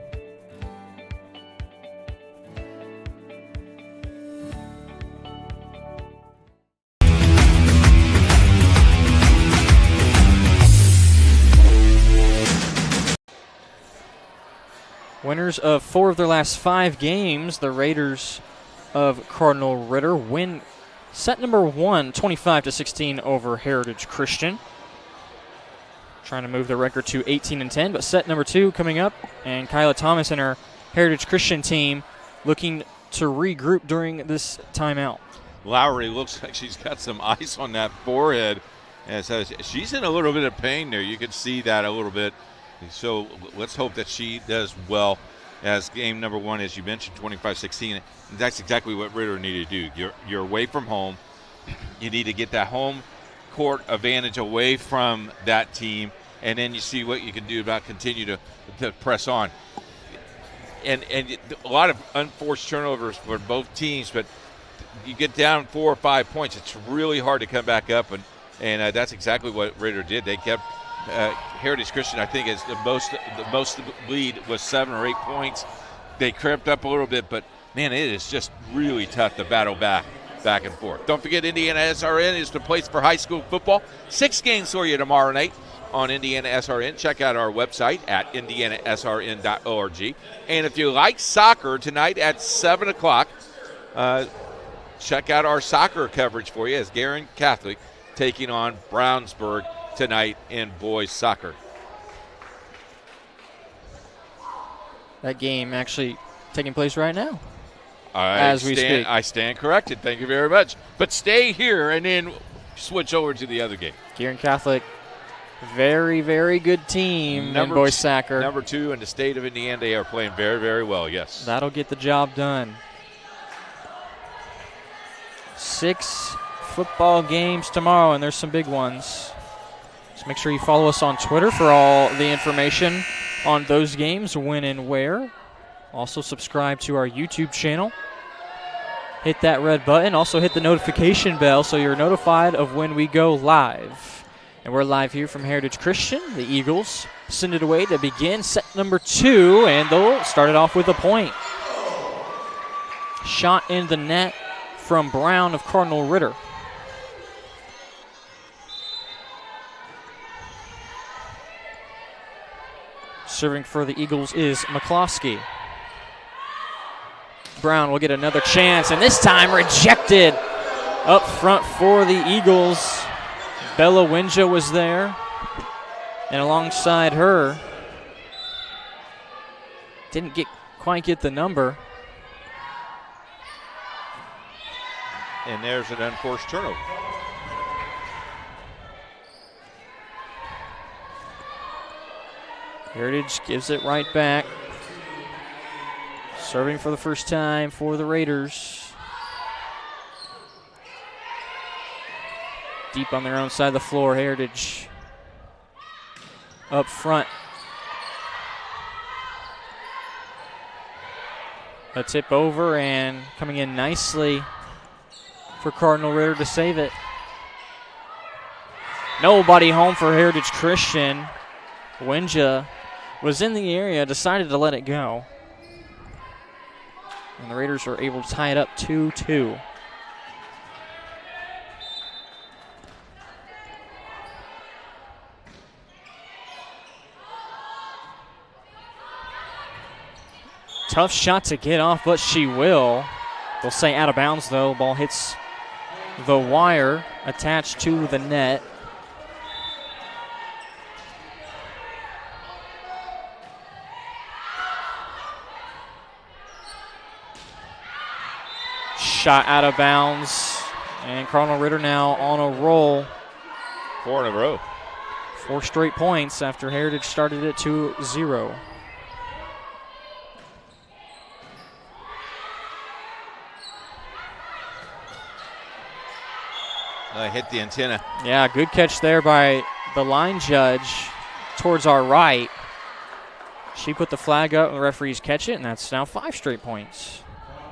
Winners of 4 of their last 5 games, the Raiders of Cardinal Ritter win set number 1, 25-16 over Heritage Christian. Trying to move the record to 18-10, but set number 2 coming up, and Kyla Thomas and her Heritage Christian team looking to regroup during this timeout. Lowry looks like she's got some ice on that forehead, and so she's in a little bit of pain there. You can see that a little bit. So let's hope that she does well as game number 1, as you mentioned, 25-16. That's exactly what Ritter needed to do. You're away from home. You need to get that home court advantage away from that team, and then you see what you can do about continue to press on. And a lot of unforced turnovers for both teams, but you get down 4 or 5 points, it's really hard to come back up, and that's exactly what Ritter did. They kept Heritage Christian, I think, is the most lead was 7 or 8 points. They crept up a little bit, but man, it is just really tough to battle back and forth. Don't forget, IndianaSRN is the place for high school football. 6 games for you tomorrow night on IndianaSRN. Check out our website at IndianaSRN.org. And if you like soccer tonight at 7 o'clock, check out our soccer coverage for you as Garin Catholic taking on Brownsburg tonight in boys soccer. That game actually taking place right now. As we speak. I stand corrected. Thank you very much. But stay here and then switch over to the other game. Garin Catholic, very, very good team in boys soccer. Number 2 in the state of Indiana. They are playing very, very well, yes. That'll get the job done. 6 football games tomorrow, and there's some big ones. So make sure you follow us on Twitter for all the information on those games, when and where. Also subscribe to our YouTube channel. Hit that red button. Also hit the notification bell so you're notified of when we go live. And we're live here from Heritage Christian. The Eagles send it away to begin set number 2, and they'll start it off with a point. Shot in the net from Brown of Cardinal Ritter. Serving for the Eagles is McCloskey. Brown will get another chance, and this time rejected. Up front for the Eagles, Bella Winja was there, and alongside her, didn't quite get the number. And there's an unforced turnover. Heritage gives it right back. Serving for the first time for the Raiders. Deep on their own side of the floor, Heritage up front. A tip over, and coming in nicely for Cardinal Ritter to save it. Nobody home for Heritage Christian. Winja was in the area, decided to let it go. And the Raiders are able to tie it up 2-2. Tough shot to get off, but she will. They'll say out of bounds, though. Ball hits the wire attached to the net. Shot out of bounds, and Cardinal Ritter now on a roll. 4 in a row. 4 straight points after Heritage started at 2-0. Hit the antenna. Yeah, good catch there by the line judge towards our right. She put the flag up, and the referees catch it, and that's now 5 straight points.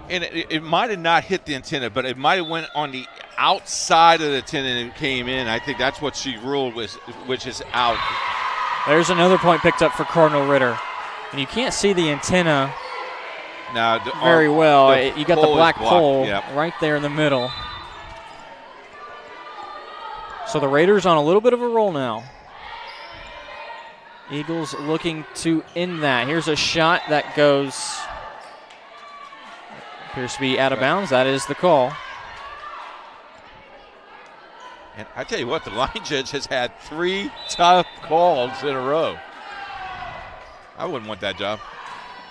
And it might have not hit the antenna, but it might have went on the outside of the antenna and it came in. I think that's what she ruled, which is out. There's another point picked up for Cardinal Ritter. And you can't see the antenna now, very well. You got the black pole yep. right there in the middle. So the Raiders on a little bit of a roll now. Eagles looking to end that. Here's a shot that goes, appears to be out of bounds. That is the call. And I tell you what, the line judge has had 3 tough calls in a row. I wouldn't want that job.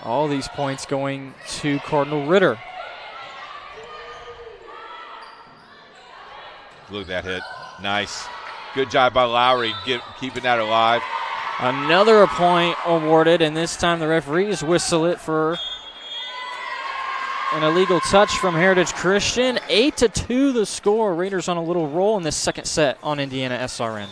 All these points going to Cardinal Ritter. Look at that hit. Nice. Good job by Lowry keeping that alive. Another point awarded, and this time the referees whistle it for an illegal touch from Heritage Christian. 8-2 the score. Raiders on a little roll in this second set on IndianaSRN.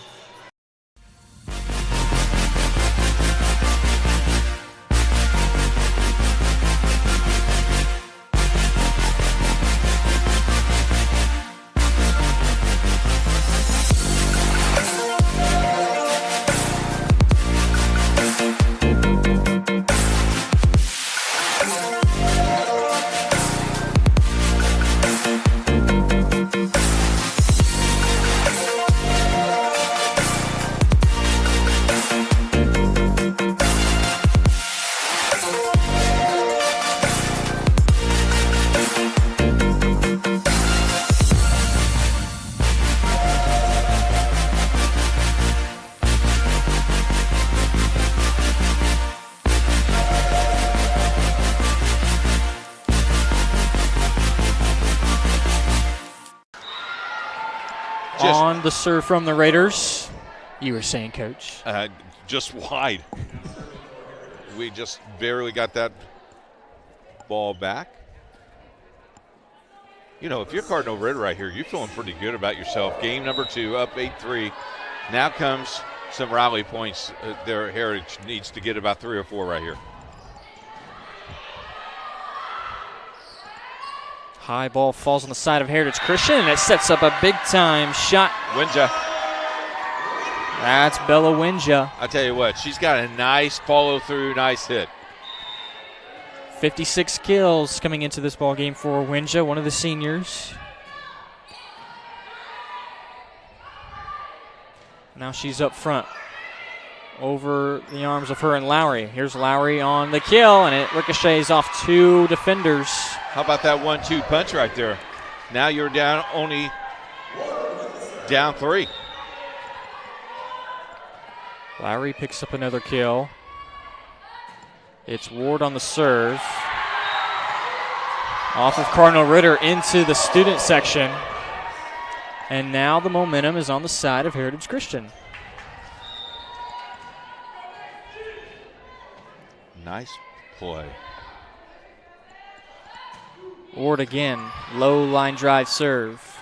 On the serve from the Raiders. You were saying, Coach? Just wide. We just barely got that ball back. You know, if you're Cardinal Ritter right here, you're feeling pretty good about yourself. Game number 2, up 8-3. Now comes some rally points. Their Heritage needs to get about 3 or 4 right here. High ball falls on the side of Heritage Christian, and it sets up a big-time shot. Winja. That's Bella Winja. I tell you what, she's got a nice follow-through, nice hit. 56 kills coming into this ball game for Winja, one of the seniors. Now she's up front, over the arms of her and Lowry. Here's Lowry on the kill, and it ricochets off 2 defenders. How about that 1-2 punch right there? Now you're down 3. Lowry picks up another kill. It's Ward on the serve. Off of Cardinal Ritter into the student section. And now the momentum is on the side of Heritage Christian. Nice play. Ward again, low line drive serve.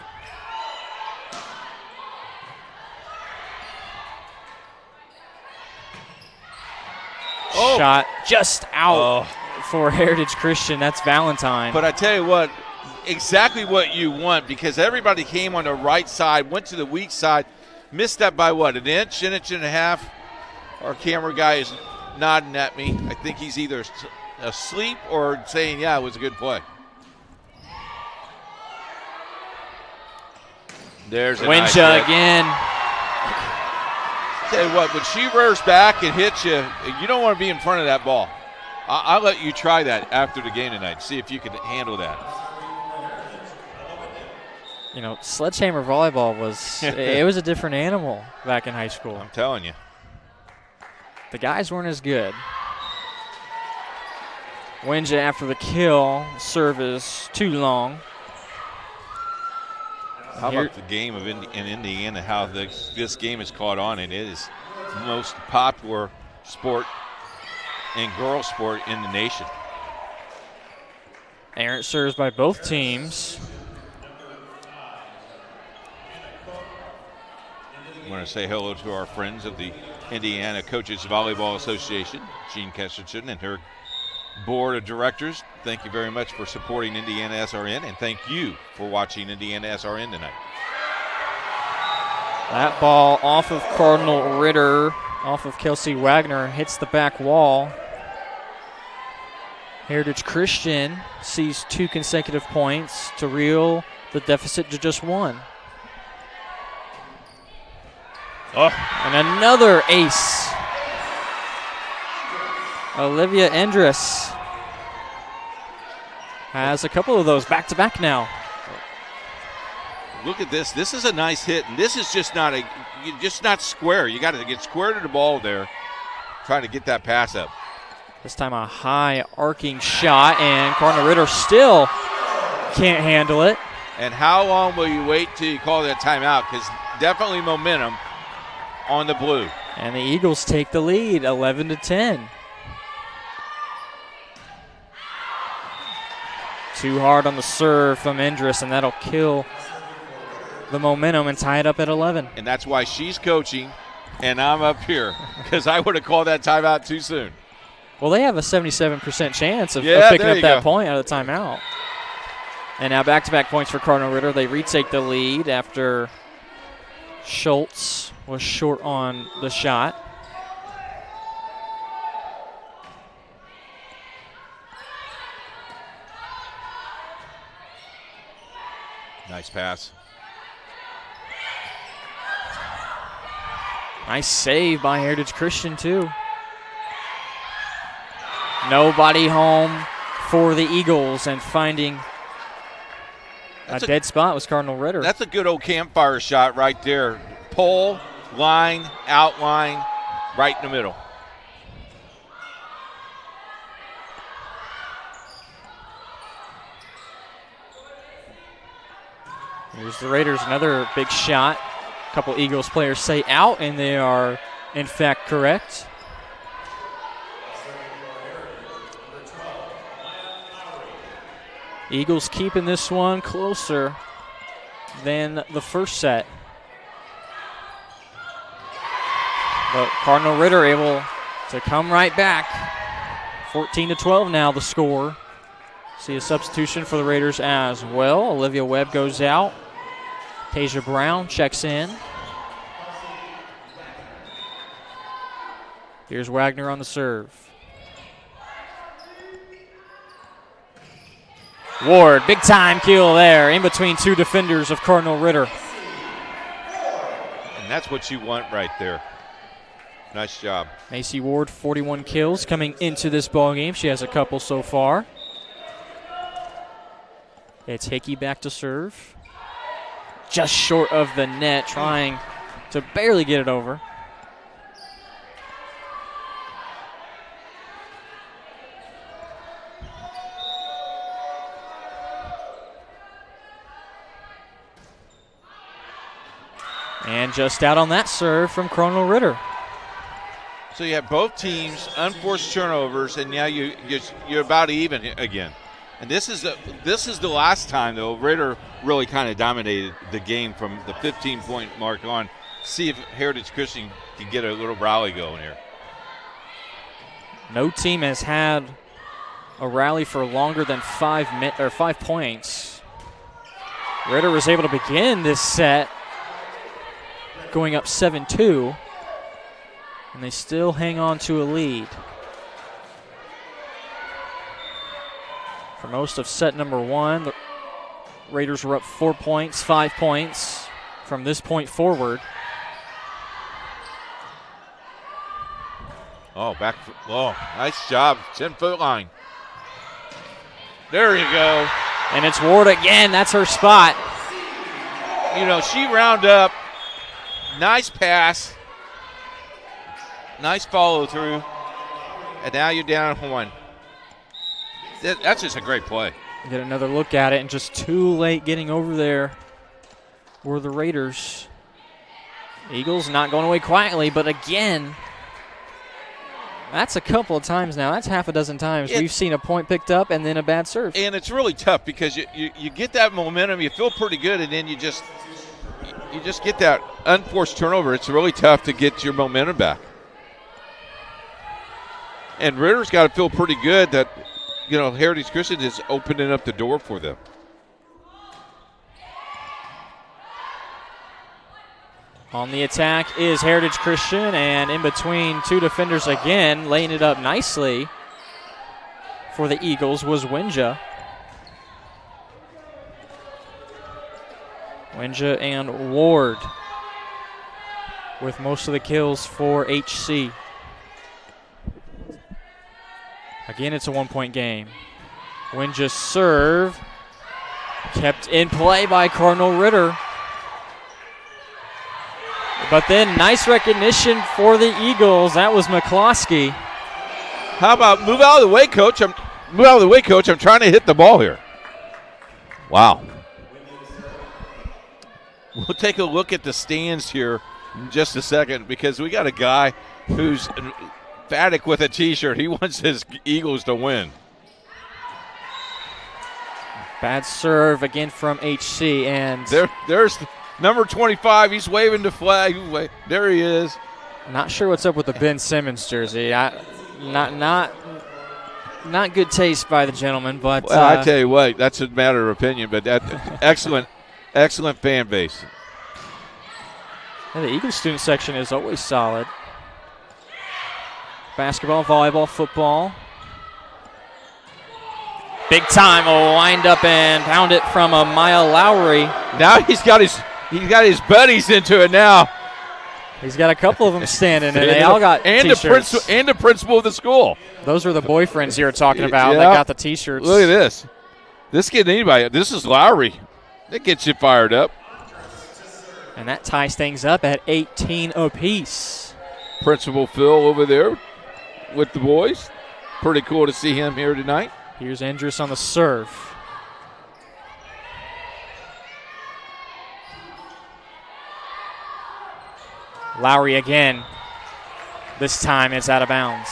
Oh. Shot just out for Heritage Christian. That's Valentine. But I tell you what, exactly what you want, because everybody came on the right side, went to the weak side, missed that by what, an inch and a half? Our camera guy is nodding at me. I think he's either asleep or saying, yeah, it was a good play. There's a nice hit. Again. Tell you what, when she rears back and hits you, you don't want to be in front of that ball. I'll let you try that after the game tonight. See if you can handle that. You know, sledgehammer volleyball was it was a different animal back in high school. I'm telling you. The guys weren't as good. Winja after the kill. Serve is too long. How about the game of in Indiana, how this game is caught on, and it is the most popular sport and girl sport in the nation. Errant serves by both teams. I want to say hello to our friends of the Indiana Coaches Volleyball Association, Jean Kesterton and her board of directors. Thank you very much for supporting IndianaSRN, and thank you for watching IndianaSRN tonight. That ball off of Cardinal Ritter, off of Kelsey Wagner, hits the back wall. Heritage Christian sees 2 consecutive points to reel the deficit to just 1. Oh. And another ace. Olivia Endress has a couple of those back-to-back now. Look at this. This is a nice hit, and this is just not square. You got to get square to the ball there, trying to get that pass up. This time a high arcing shot, and Cardinal Ritter still can't handle it. And how long will you wait till you call that timeout? Because definitely momentum on the blue. And the Eagles take the lead, 11-10. Too hard on the serve from Endress, and that'll kill the momentum and tie it up at 11. And that's why she's coaching, and I'm up here, because I would have called that timeout too soon. Well, they have a 77% chance of picking up that point out of the timeout. And now back-to-back points for Cardinal Ritter. They retake the lead after Schultz was short on the shot. Nice pass. Nice save by Heritage Christian, too. Nobody home for the Eagles, and finding a dead spot was Cardinal Ritter. That's a good old campfire shot right there. Pole, line, outline, right in the middle. Here's the Raiders, another big shot. A couple Eagles players say out, and they are, in fact, correct. Eagles keeping this one closer than the first set. But Cardinal Ritter able to come right back. 14-12 now the score. See a substitution for the Raiders as well. Olivia Webb goes out. Tasia Brown checks in. Here's Wagner on the serve. Ward, big time kill there in between 2 defenders of Cardinal Ritter. And that's what you want right there. Nice job. Macy Ward, 41 kills coming into this ball game. She has a couple so far. It's Hickey back to serve. Just short of the net, trying to barely get it over. And just out on that serve from Cardinal Ritter. So you have both teams unforced turnovers, and now you're about even again. And this is the last time though Ritter really kind of dominated the game from the 15-point mark on. See if Heritage Christian can get a little rally going here. No team has had a rally for longer than 5 points. Ritter was able to begin this set going up 7-2, and they still hang on to a lead. For most of set number 1, the Raiders were up 4 points, 5 points from this point forward. Oh, nice job, 10-foot line. There you go. And it's Ward again, that's her spot. she round up. Nice pass. Nice follow through. And now you're down 1. That's just a great play. Get another look at it, and just too late getting over there were the Raiders. Eagles not going away quietly, but again, that's a couple of times now. That's half a dozen times we've seen a point picked up and then a bad serve. And it's really tough because you get that momentum, you feel pretty good, and then you just get that unforced turnover. It's really tough to get your momentum back. And Ritter's got to feel pretty good that, Heritage Christian is opening up the door for them. On the attack is Heritage Christian, and in between two defenders again, laying it up nicely for the Eagles was Winja. Winja and Ward with most of the kills for HC. Again, it's a 1-point game. Winja serve, kept in play by Cardinal Ritter. But then nice recognition for the Eagles. That was McCloskey. How about move out of the way, coach? I'm trying to hit the ball here. Wow. We'll take a look at the stands here in just a second because we got a guy who's emphatic with a T-shirt. He wants his Eagles to win. Bad serve again from HC, and there's number 25. He's waving the flag. There he is. Not sure what's up with the Ben Simmons jersey. Not good taste by the gentleman, but well, I tell you what, that's a matter of opinion. But that excellent fan base. And the Eagles student section is always solid. Basketball, volleyball, football. Big time, a wind up and pound it from Maya Lowry. Now he's got his buddies into it now. He's got a couple of them standing, and they all got T-shirts. And the principal of the school. Those are the boyfriends you were talking about that got the T-shirts. Look at this. This get anybody. This is Lowry. That gets you fired up. And that ties things up at 18 apiece. Principal Phil over there with the boys. Pretty cool to see him here tonight. Here's Andrus on the serve. Lowry again. This time it's out of bounds.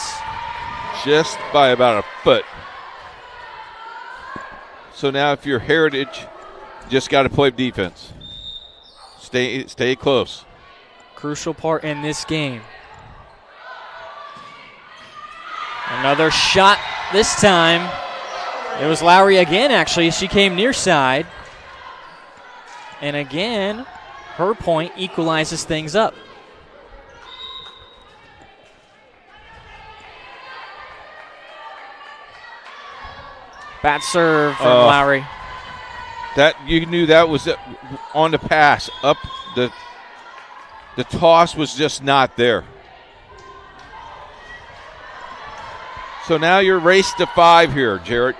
Just by about a foot. So now if you're Heritage, just got to play defense. Stay close. Crucial part in this game. Another shot this time. It was Lowry again, actually. She came near side. And again, her point equalizes things up. Bad serve from Lowry. That you knew that was on the pass. Up the toss was just not there. So now you're raced to 5 here, Jarrett.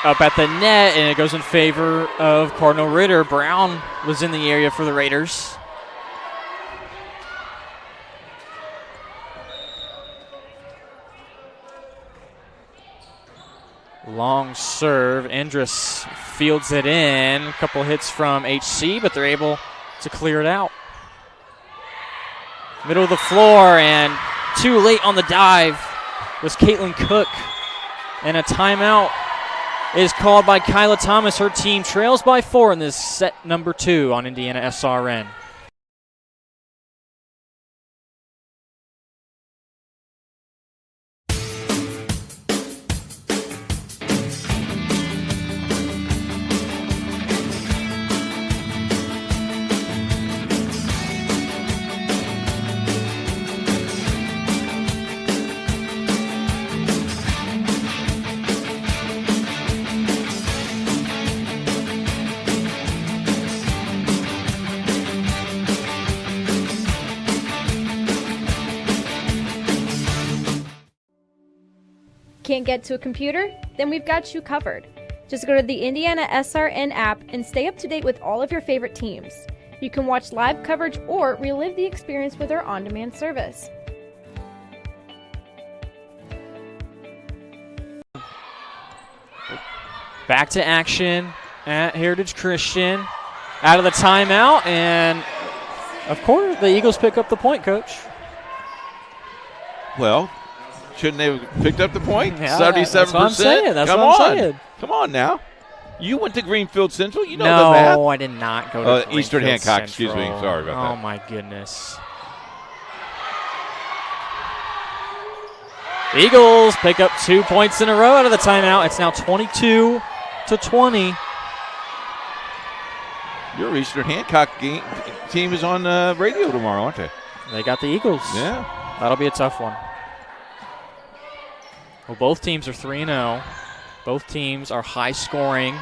Up at the net, and it goes in favor of Cardinal Ritter. Brown was in the area for the Raiders. Long serve. Andrus fields it in. A couple hits from HC, but they're able to clear it out. Middle of the floor, and too late on the dive was Caitlin Cook. And a timeout is called by Kyla Thomas. Her team trails by 4 in this set number 2 on IndianaSRN. Can't get to a computer? Then we've got you covered. Just go to the IndianaSRN app and stay up to date with all of your favorite teams. You can watch live coverage or relive the experience with our on-demand service. Back to action at Heritage Christian. Out of the timeout, and of course the Eagles pick up the point, Coach. Well, shouldn't they have picked up the point? Yeah, 77%. That's what I'm saying. That's Come what I'm on. saying. Come on now. You went to Greenfield Central. You know no, the math. I did not go to Greenfield Eastern Hancock. Central. Excuse me. Sorry about that. Oh, my goodness. Eagles pick up 2 points in a row out of the timeout. It's now 22-20. Your Eastern Hancock team is on radio tomorrow, aren't they? They got the Eagles. Yeah. That'll be a tough one. Well, both teams are 3-0. Both teams are high scoring.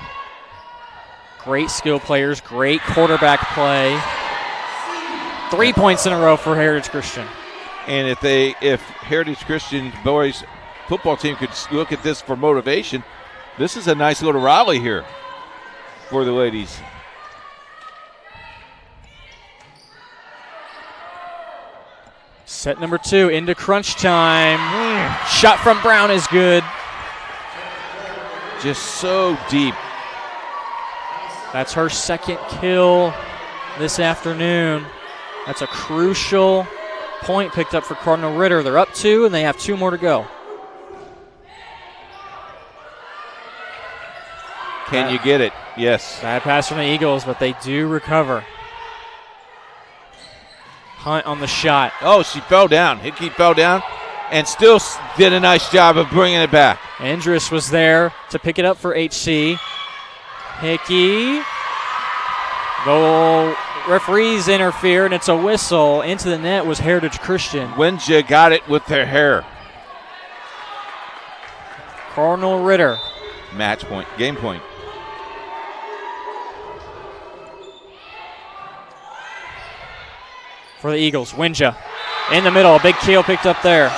Great skill players, great quarterback play. 3 points in a row for Heritage Christian. And if Heritage Christian boys football team could look at this for motivation, this is a nice little rally here for the ladies. Set number 2 into crunch time. Shot from Brown is good. Just so deep. That's her second kill this afternoon. That's a crucial point picked up for Cardinal Ritter. They're up 2, and they have 2 more to go. Can you get it? Yes. Bad pass from the Eagles, but they do recover. Hunt on the shot. Oh, she fell down. Hickey fell down and still did a nice job of bringing it back. Andrus was there to pick it up for HC. Hickey. The referees interfere, and it's a whistle. Into the net was Heritage Christian. Winja got it with their hair. Cardinal Ritter. Match point. Game point. For the Eagles, Winja in the middle. A big kill picked up there.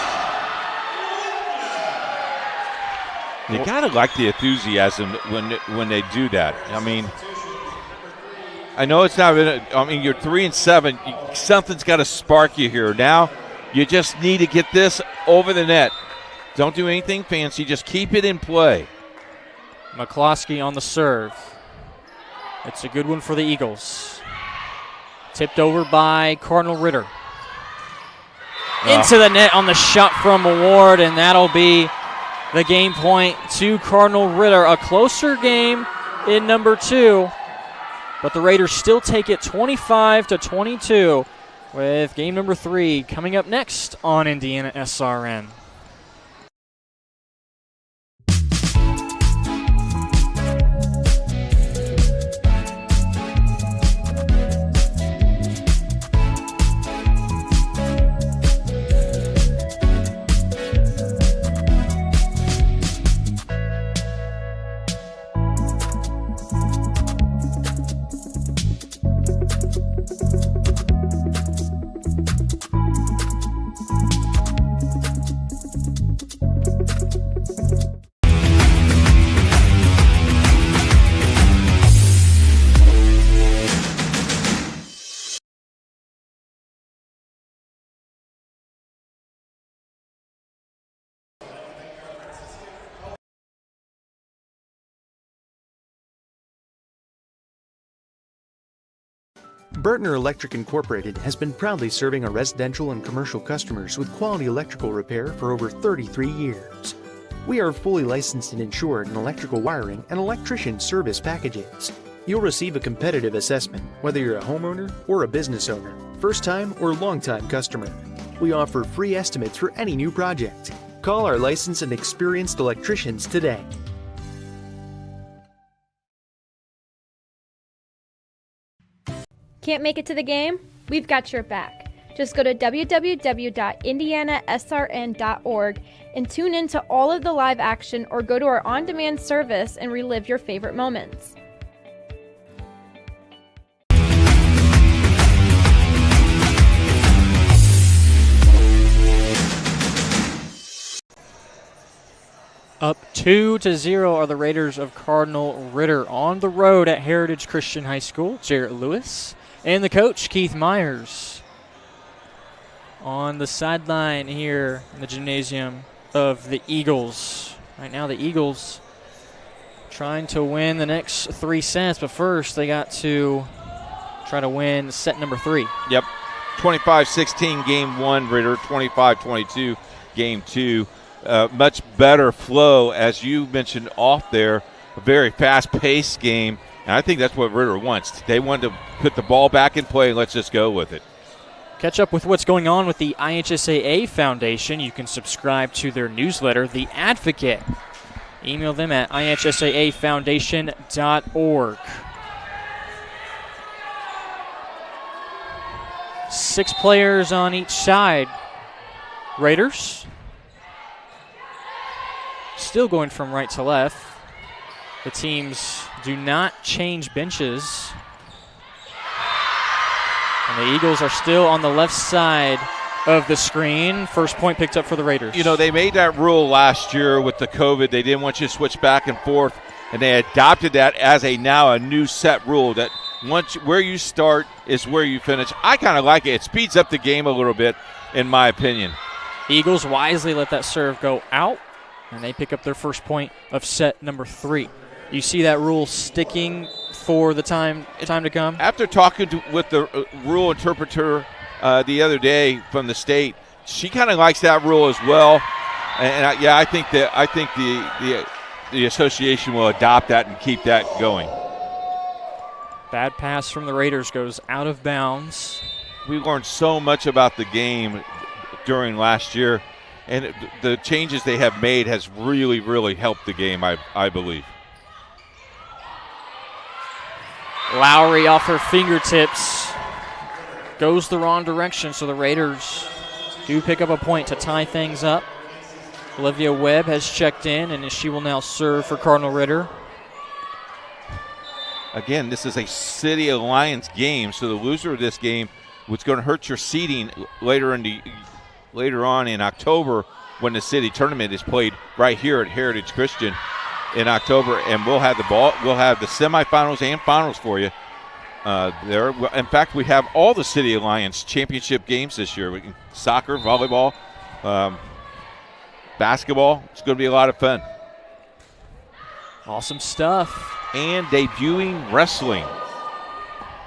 You gotta like the enthusiasm when they do that. I mean, I know it's not. I mean, you're 3-7. Something's got to spark you here. Now, you just need to get this over the net. Don't do anything fancy. Just keep it in play. McCloskey on the serve. It's a good one for the Eagles. Tipped over by Cardinal Ritter. Into the net on the shot from Ward, and that'll be the game point to Cardinal Ritter. A closer game in number 2, but the Raiders still take it 25-22 with game number 3 coming up next on IndianaSRN. Burtner Electric Incorporated has been proudly serving our residential and commercial customers with quality electrical repair for over 33 years. We are fully licensed and insured in electrical wiring and electrician service packages. You'll receive a competitive assessment whether you're a homeowner or a business owner, first-time or long-time customer. We offer free estimates for any new project. Call our licensed and experienced electricians today. Can't make it to the game? We've got your back. Just go to www.IndianaSRN.org and tune in to all of the live action, or go to our on-demand service and relive your favorite moments. Up 2-0 are the Raiders of Cardinal Ritter on the road at Heritage Christian High School. Jarrett Lewis and the coach, Keith Myers, on the sideline here in the gymnasium of the Eagles. Right now the Eagles trying to win the next 3 sets, but first they got to try to win set number 3. Yep. 25-16 game 1, Ritter. 25-22 game 2. Much better flow, as you mentioned off there. A very fast-paced game, and I think that's what Ritter wants. They want to put the ball back in play and let's just go with it. Catch up with what's going on with the IHSAA Foundation. You can subscribe to their newsletter, The Advocate. Email them at ihsaafoundation.org. 6 players on each side. Raiders still going from right to left. The teams do not change benches. And the Eagles are still on the left side of the screen. First point picked up for the Raiders. You know, they made that rule last year with the COVID. They didn't want you to switch back and forth, and they adopted that as a new set rule that once where you start is where you finish. I kind of like it. It speeds up the game a little bit, in my opinion. Eagles wisely let that serve go out, and they pick up their first point of set number 3. You see that rule sticking for the time to come? After talking with the rule interpreter the other day from the state, she kind of likes that rule as well. And I think the association will adopt that and keep that going. Bad pass from the Raiders goes out of bounds. We learned so much about the game during last year, and the changes they have made has really, really helped the game, I believe. Lowry off her fingertips goes the wrong direction, so the Raiders do pick up a point to tie things up. Olivia Webb has checked in, and she will now serve for Cardinal Ritter. Again, this is a City Alliance game, so the loser of this game was going to hurt your seeding later on in October when the city tournament is played right here at Heritage Christian in October, and we'll have the semifinals and finals for you there. In fact, we have all the City Alliance championship games this year. Soccer, volleyball, basketball. It's going to be a lot of fun. Awesome stuff. And debuting wrestling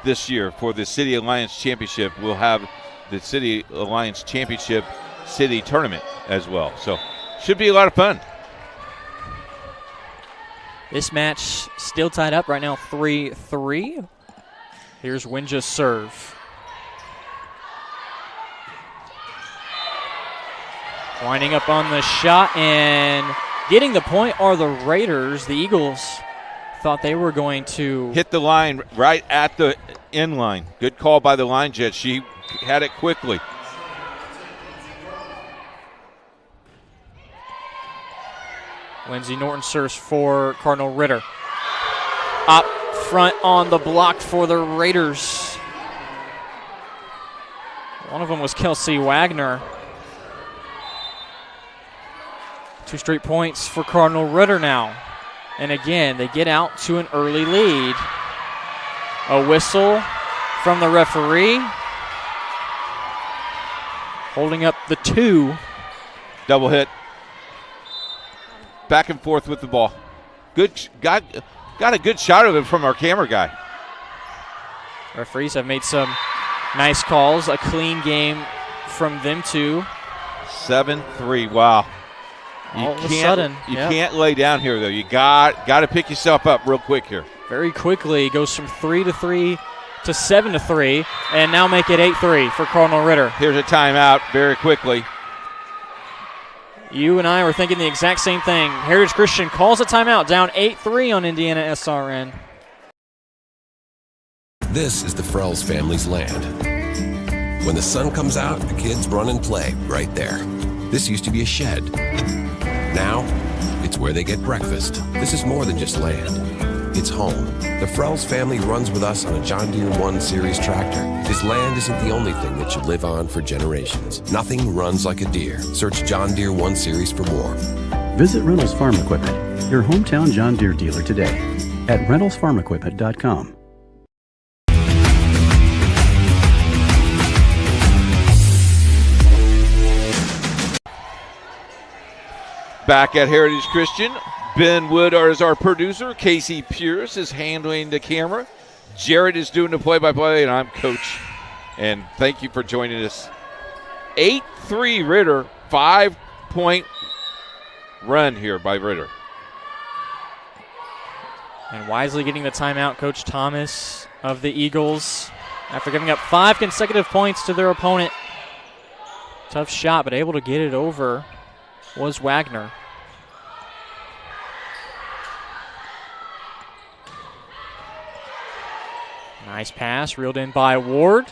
this year for the City Alliance Championship. We'll have the City Alliance Championship City Tournament as well. So should be a lot of fun. This match still tied up right now, 3-3. Here's Winja's serve. Winding up on the shot and getting the point are the Raiders. The Eagles thought they were going to hit the line right at the end line. Good call by the line jet. She had it quickly. Lindsey Norton serves for Cardinal Ritter. Up front on the block for the Raiders. One of them was Kelsey Wagner. 2 straight points for Cardinal Ritter now. And again, they get out to an early lead. A whistle from the referee. Holding up the 2. Double hit. Back and forth with the ball. Good, got a good shot of it from our camera guy. Referees have made some nice calls. A clean game from them two. 7-3. Wow. All of a sudden, you can't lay down here though. You got to pick yourself up real quick here. Very quickly, goes from 3-3 to 7-3, and now make it 8-3 for Cardinal Ritter. Here's a timeout very quickly. You and I were thinking the exact same thing. Heritage Christian calls a timeout, down 8-3 on IndianaSRN. This is the Frells family's land. When the sun comes out, the kids run and play right there. This used to be a shed. Now, it's where they get breakfast. This is more than just land. It's home. The Frells family runs with us on a John Deere 1 Series tractor. This land isn't the only thing that should live on for generations. Nothing runs like a Deere. Search John Deere 1 Series for more. Visit Reynolds Farm Equipment, your hometown John Deere dealer today at reynoldsfarmequipment.com. Back at Heritage Christian, Ben Wood is our producer. Casey Pierce is handling the camera. Jared is doing the play-by-play, and I'm Coach. And thank you for joining us. 8-3 Ritter, 5-point run here by Ritter. And wisely getting the timeout, Coach Thomas of the Eagles, after giving up 5 consecutive points to their opponent. Tough shot, but able to get it over was Wagner. Nice pass, reeled in by Ward.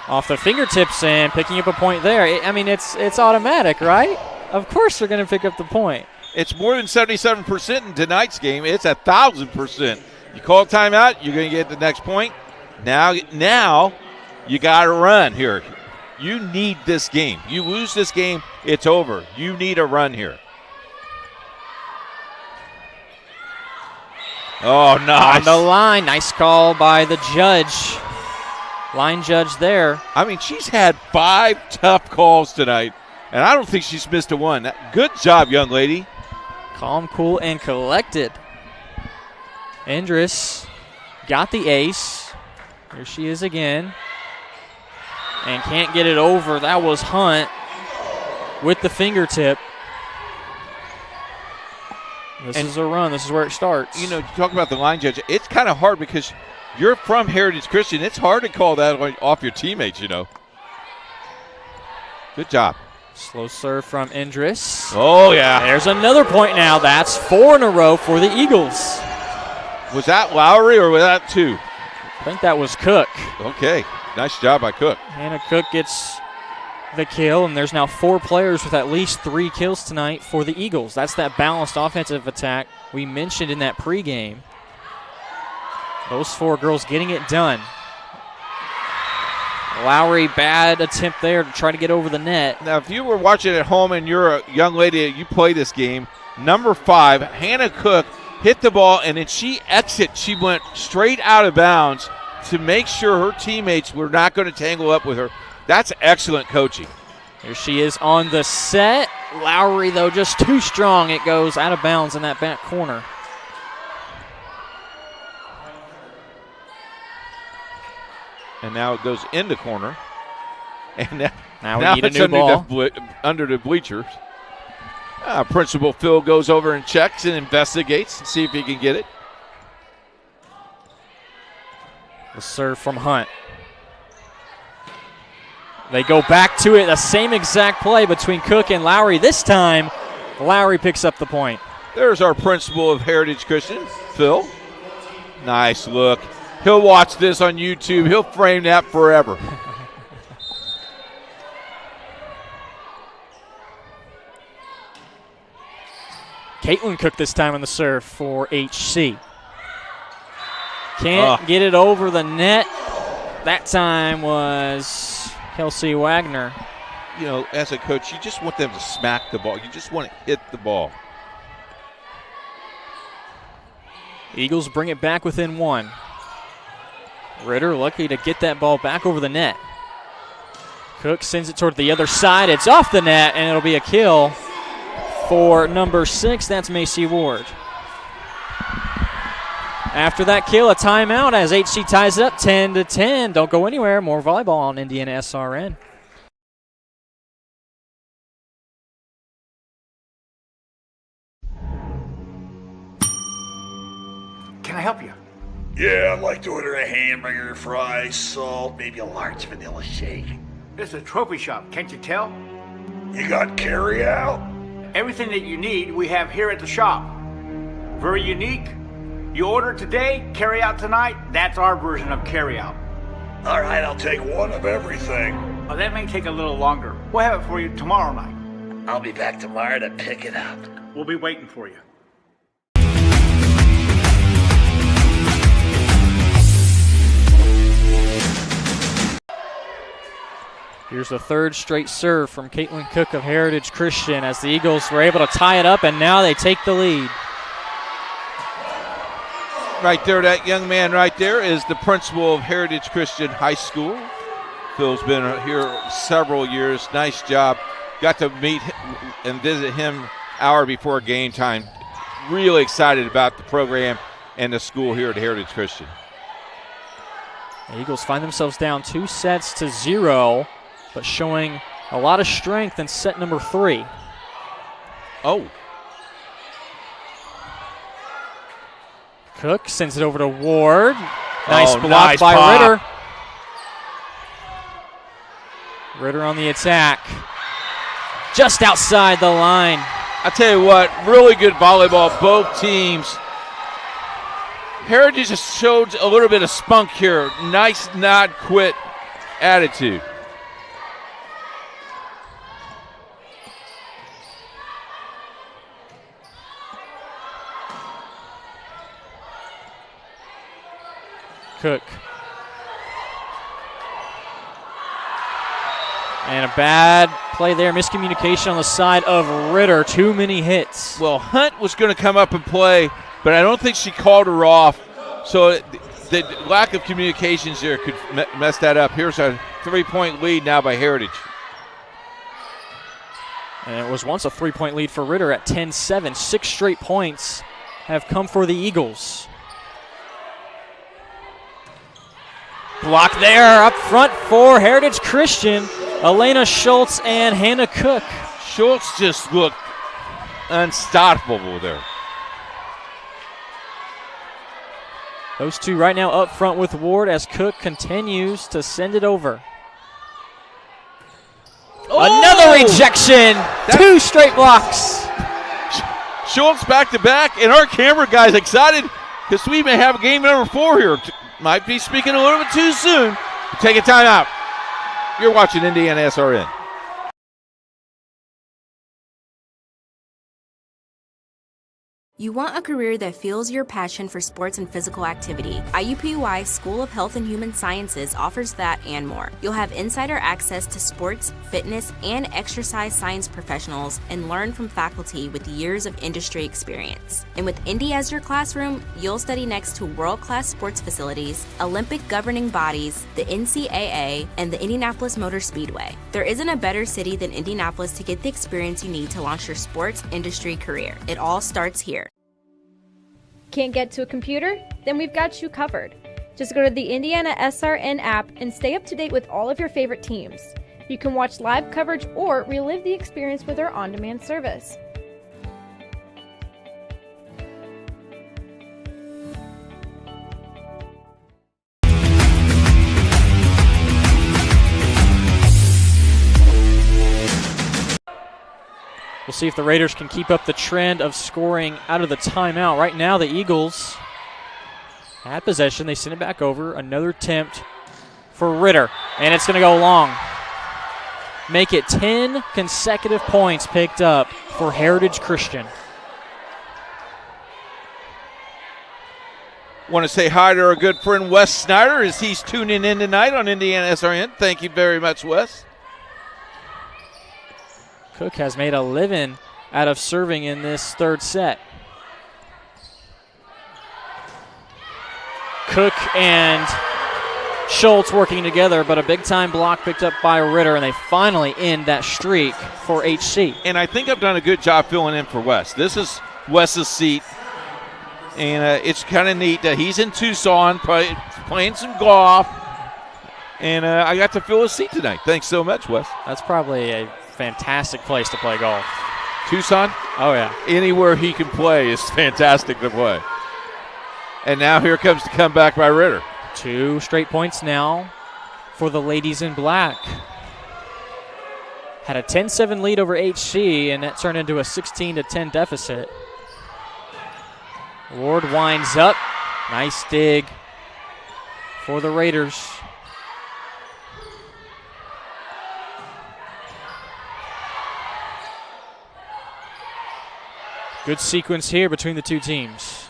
Off the fingertips and picking up a point there. It's automatic, right? Of course they're going to pick up the point. It's more than 77% in tonight's game. It's 1,000%. You call a timeout, you're going to get the next point. Now you got to run here. You need this game. You lose this game, it's over. You need a run here. Oh, nice. On the line. Nice call by the judge. Line judge there. She's had 5 tough calls tonight, and I don't think she's missed a one. Good job, young lady. Calm, cool, and collected. Endress got the ace. Here she is again. And can't get it over. That was Hunt with the fingertip. This is a run. This is where it starts. You talk about the line judge. It's kind of hard because you're from Heritage Christian. It's hard to call that off your teammates, Good job. Slow serve from Endress. Oh, yeah. There's another point now. That's 4 in a row for the Eagles. Was that Lowry or was that 2? I think that was Cook. Okay. Nice job by Cook. Hannah Cook gets the kill, and there's now 4 players with at least 3 kills tonight for the Eagles. That's that balanced offensive attack we mentioned in that pregame. Those 4 girls getting it done. Lowry, bad attempt there to try to get over the net. Now, if you were watching at home and you're a young lady, you play this game, number 5, Hannah Cook, hit the ball, and then she went straight out of bounds to make sure her teammates were not going to tangle up with her. That's excellent coaching. Here she is on the set. Lowry, though, just too strong. It goes out of bounds in that back corner. And now it goes in the corner. And now we need a new ball. Under the bleachers. Principal Phil goes over and checks and investigates and see if he can get it. The serve from Hunt. They go back to it, the same exact play between Cook and Lowry. This time, Lowry picks up the point. There's our principal of Heritage Christian, Phil. Nice look. He'll watch this on YouTube. He'll frame that forever. Caitlin Cook this time on the serve for HC. Can't get it over the net. That time was Kelsey Wagner. As a coach, you just want them to smack the ball. You just want to hit the ball. Eagles bring it back within 1. Ritter lucky to get that ball back over the net. Cook sends it toward the other side. It's off the net, and it'll be a kill for number 6. That's Macy Ward. After that kill, a timeout as HC ties it up 10-10. Don't go anywhere. More volleyball on IndianaSRN. Can I help you? Yeah, I'd like to order a hamburger, fries, salt, maybe a large vanilla shake. This is a trophy shop, can't you tell? You got carry out? Everything that you need, we have here at the shop. Very unique. You order today, carry out tonight. That's our version of carry out. All right, I'll take one of everything. Well, that may take a little longer. We'll have it for you tomorrow night. I'll be back tomorrow to pick it up. We'll be waiting for you. Here's the third straight serve from Caitlin Cook of Heritage Christian as the Eagles were able to tie it up, and now they take the lead. Right there, that young man right there is the principal of Heritage Christian High School. Phil's been here several years. Nice job. Got to meet and visit him hour before game time. Really excited about the program and the school here at Heritage Christian. The Eagles find themselves down 2-0, but showing a lot of strength in set number 3. Oh. Cook sends it over to Ward. Nice block by pop. Ritter. Ritter on the attack. Just outside the line. I tell you what, really good volleyball, both teams. Heritage just showed a little bit of spunk here. Nice not quit attitude. Cook. And a bad play there. Miscommunication on the side of Ritter. Too many hits. Well, Hunt was going to come up and play, but I don't think she called her off. So the lack of communications there could mess that up. Here's a 3-point lead now by Heritage. And it was once a 3-point lead for Ritter at 10-7. 6 straight points have come for the Eagles. Block there up front for Heritage Christian. Elena Schultz and Hannah Cook. Schultz just looked unstoppable there. Those two right now up front with Ward as Cook continues to send it over. Oh! Another rejection. 2 straight blocks. Schultz back to back, and our camera guy's excited because we may have game number 4 here. Might be speaking a little bit too soon. Take a timeout. You're watching IndianaSRN. You want a career that fuels your passion for sports and physical activity. IUPUI School of Health and Human Sciences offers that and more. You'll have insider access to sports, fitness, and exercise science professionals and learn from faculty with years of industry experience. And with Indy as your classroom, you'll study next to world-class sports facilities, Olympic governing bodies, the NCAA, and the Indianapolis Motor Speedway. There isn't a better city than Indianapolis to get the experience you need to launch your sports industry career. It all starts here. Can't get to a computer? Then we've got you covered. Just go to the IndianaSRN app and stay up to date with all of your favorite teams. You can watch live coverage or relive the experience with our on-demand service. We'll see if the Raiders can keep up the trend of scoring out of the timeout. Right now, the Eagles had possession. They send it back over. Another attempt for Ritter, and it's going to go long. Make it 10 consecutive points picked up for Heritage Christian. Want to say hi to our good friend Wes Snyder as he's tuning in tonight on IndianaSRN. Thank you very much, Wes. Cook has made a living out of serving in this third set. Cook and Schultz working together, but a big-time block picked up by Ritter, and they finally end that streak for HC. And I think I've done a good job filling in for Wes. This is Wes's seat, and it's kind of neat that he's in Tucson playing some golf, and I got to fill his seat tonight. Thanks so much, Wes. That's probably a fantastic place to play golf. Tucson? Oh, yeah. Anywhere he can play is fantastic to play. And now here comes the comeback by Ritter. 2 straight points now for the ladies in black. Had a 10-7 lead over HC, and that turned into a 16-10 deficit. Ward winds up. Nice dig for the Raiders. Good sequence here between the two teams.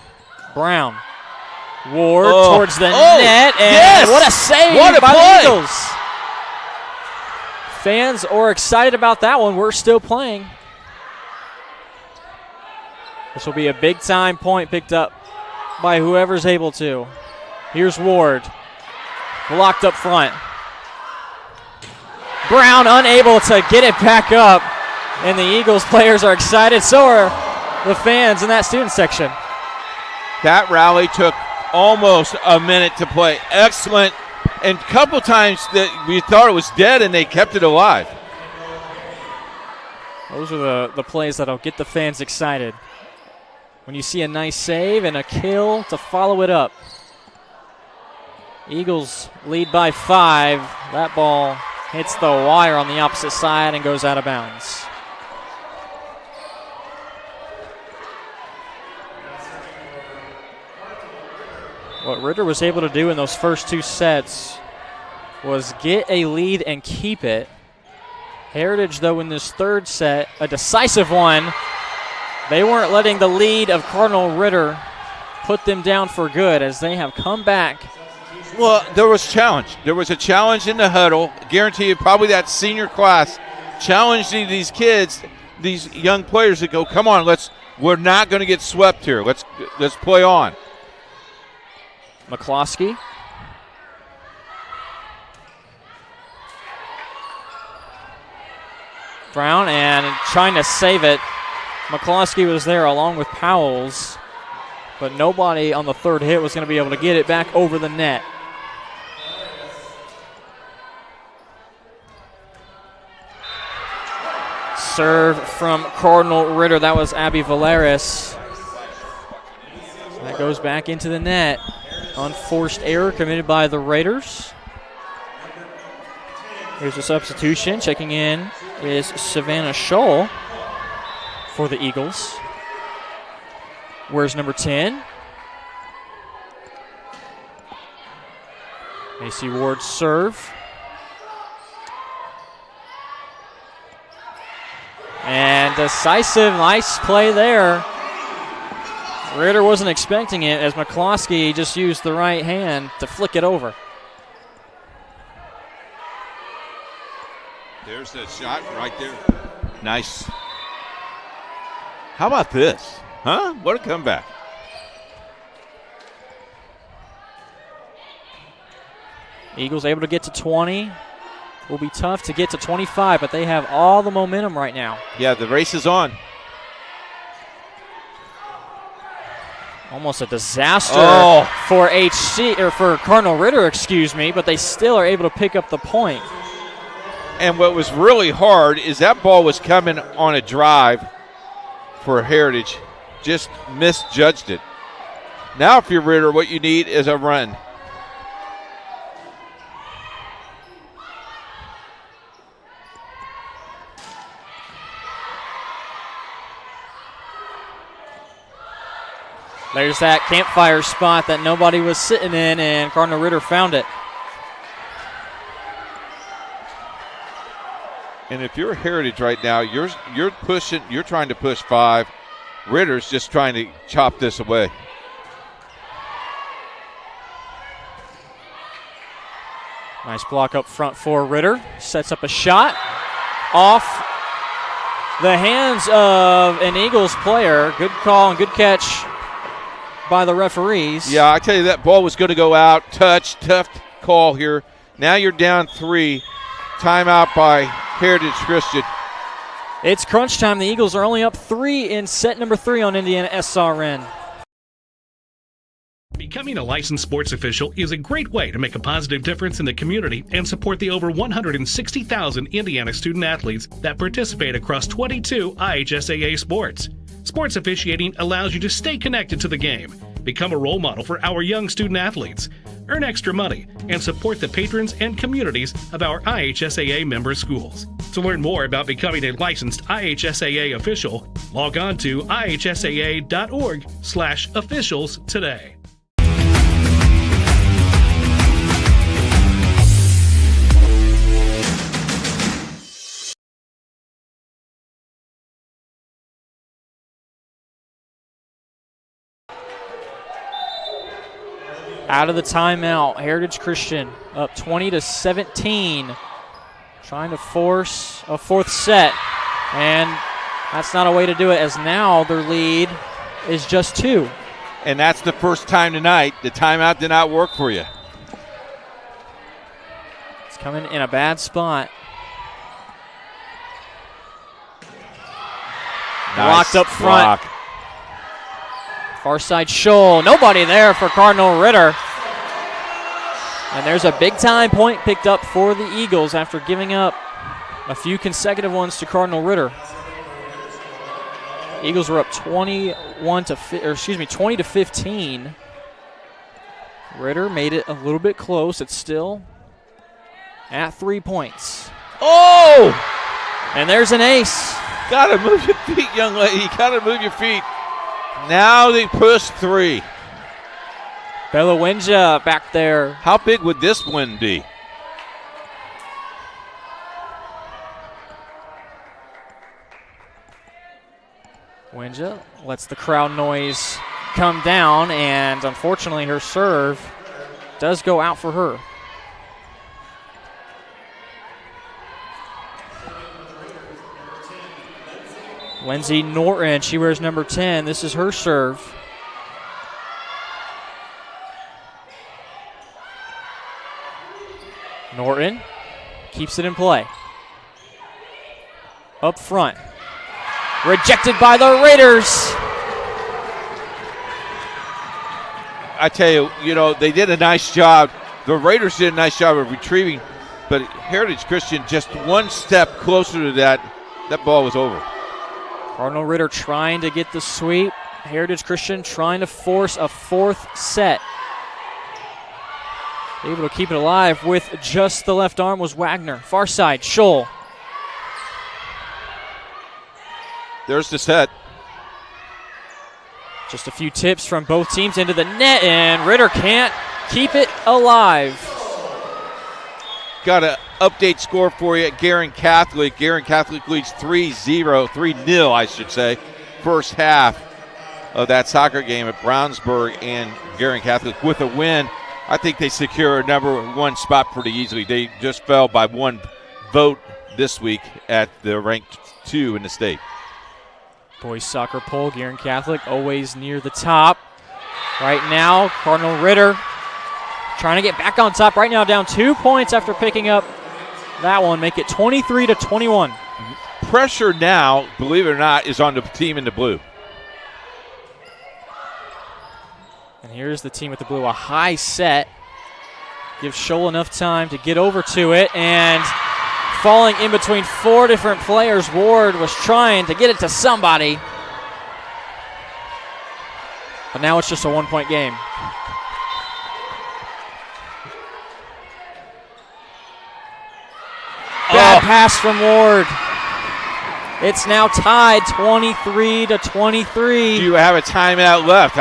Brown. Ward towards the net, and yes! what a save what a by play. the Eagles. fans are excited about that one. We're still playing. This will be a big-time point picked up by whoever's able to. Here's Ward. Blocked up front. Brown unable to get it back up. And the Eagles players are excited. So are the fans in that student section. That rally took almost a minute to play. Excellent. And a couple times that we thought it was dead, and they kept it alive. Those are the plays that'll get the fans excited. When you see a nice save and a kill to follow it up. Eagles lead by 5. That ball hits the wire on the opposite side and goes out of bounds. What Ritter was able to do in those first 2 sets was get a lead and keep it. Heritage, though, in this 3rd set, a decisive one. They weren't letting the lead of Cardinal Ritter put them down for good as they have come back. Well, there was challenge. There was a challenge in the huddle. Guarantee you probably that senior class challenging these kids, these young players that go, come on, we're not going to get swept here. Let's play on. McCloskey. Brown and trying to save it. McCloskey was there along with Powells, but nobody on the 3rd hit was going to be able to get it back over the net. Serve from Cardinal Ritter. That was Abby Valeris. That goes back into the net. Unforced error committed by the Raiders. Here's a substitution. Checking in is Savannah Scholl for the Eagles. Where's number 10? Macy Ward serve. And decisive, nice play there. Ritter wasn't expecting it as McCloskey just used the right hand to flick it over. There's that shot right there. Nice. How about this? Huh? What a comeback. Eagles able to get to 20. Will be tough to get to 25, but they have all the momentum right now. Yeah, the race is on. Almost a disaster for for Cardinal Ritter, but they still are able to pick up the point. And what was really hard is that ball was coming on a drive for Heritage. Just misjudged it. Now if you're Ritter, what you need is a run. There's that campfire spot that nobody was sitting in, and Cardinal Ritter found it. And if you're Heritage right now, you're pushing, you're trying to push 5. Ritter's just trying to chop this away. Nice block up front for Ritter. Sets up a shot off the hands of an Eagles player. Good call and good catch by the referees. Yeah, I tell you, that ball was going to go out. Touch, tough call here. Now you're down 3. Timeout by Heritage Christian. It's crunch time. The Eagles are only up 3 in set number 3 on IndianaSRN. Becoming a licensed sports official is a great way to make a positive difference in the community and support the over 160,000 Indiana student athletes that participate across 22 IHSAA sports. Sports officiating allows you to stay connected to the game, become a role model for our young student athletes, earn extra money, and support the patrons and communities of our IHSAA member schools. To learn more about becoming a licensed IHSAA official, log on to ihsaa.org/officials today. Out of the timeout, Heritage Christian up 20-17. trying to force a fourth set, and that's not a way to do it, as now their lead is just 2. And that's the first time tonight the timeout did not work for you. It's coming in a bad spot. Nice Locked up front. block. Far side Scholl. Nobody there for Cardinal Ritter. And there's a big-time point picked up for the Eagles after giving up a few consecutive ones to Cardinal Ritter. Eagles were up 20 to 15. Ritter made it a little bit close. It's still at 3 points. Oh! And there's an ace. Gotta move your feet, young lady. Gotta move your feet. Now they push 3. Belawinja back there. How big would this win be? Winja lets the crowd noise come down, and unfortunately her serve does go out for her. Lindsay Norton, she wears number 10. This is her serve. Norton keeps it in play. Up front. Rejected by the Raiders. I tell you, they did a nice job. The Raiders did a nice job of retrieving, but Heritage Christian just one step closer to that ball was over. Cardinal Ritter trying to get the sweep. Heritage Christian trying to force a fourth set. Able to keep it alive with just the left arm was Wagner. Far side, Scholl. There's the set. Just a few tips from both teams into the net, and Ritter can't keep it alive. Got an update score for you at Guerin Catholic. Guerin Catholic leads 3-0, I should say. First half of that soccer game at Brownsburg, and Guerin Catholic with a win. I think they secure a number 1 spot pretty easily. They just fell by 1 vote this week at the ranked 2 in the state. Boys soccer poll, Guerin Catholic always near the top. Right now, Cardinal Ritter trying to get back on top. Right now down 2 points after picking up that one. Make it 23-21. Pressure now, believe it or not, is on the team in the blue. And here's the team with the blue. A high set. Gives Scholl enough time to get over to it. And falling in between 4 different players, Ward was trying to get it to somebody. But now it's just a 1-point game. Bad pass from Ward. It's now tied 23-23. Do you have a timeout left?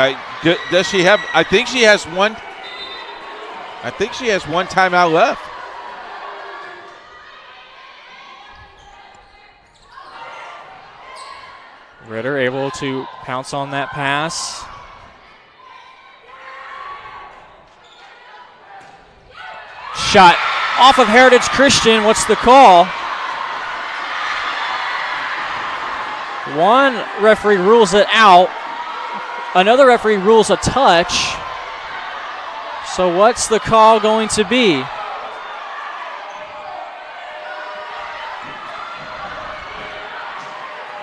Does she have? I think she has one. I think she has one timeout left. Ritter able to pounce on that pass. Shot off of Heritage Christian. What's the call? One referee rules it out. Another referee rules a touch. So what's the call going to be?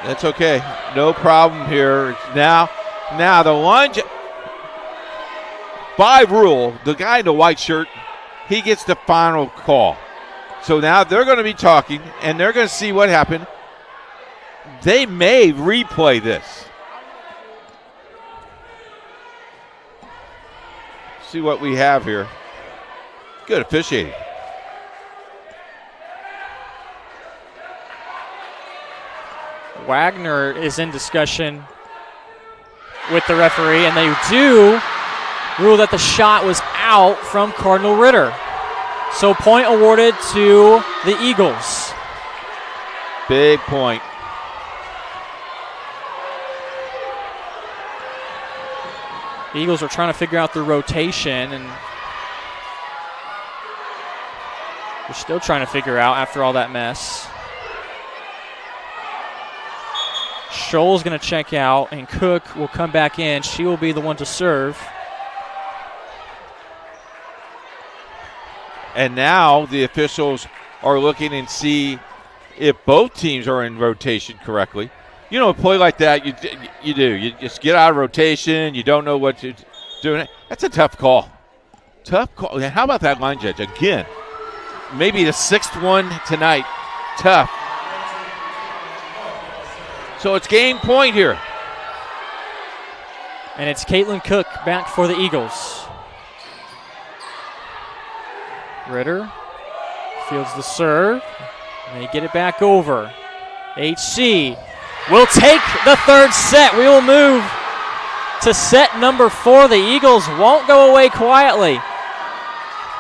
That's okay. No problem here. Now the lunge. By rule, the guy in the white shirt, he gets the final call. So now they're going to be talking, and they're going to see what happened. They may replay this. See what we have here. Good officiating. Wagner is in discussion with the referee, and they do rule that the shot was out from Cardinal Ritter. So point awarded to the Eagles. Big point. The Eagles are trying to figure out their rotation, and We're still trying to figure out after all that mess. Scholl's going to check out, and Cook will come back in. She will be the one to serve. And now the officials are looking and see if both teams are in rotation correctly. You know, a play like that, you do. You just get out of rotation. You don't know what you're doing. That's a tough call. Tough call. And how about that line judge? Again, maybe the sixth one tonight. Tough. So it's game point here. And it's Caitlin Cook back for the Eagles. Ritter fields the serve. And they get it back over. HC will take the third set. We will move to set number 4. The Eagles won't go away quietly.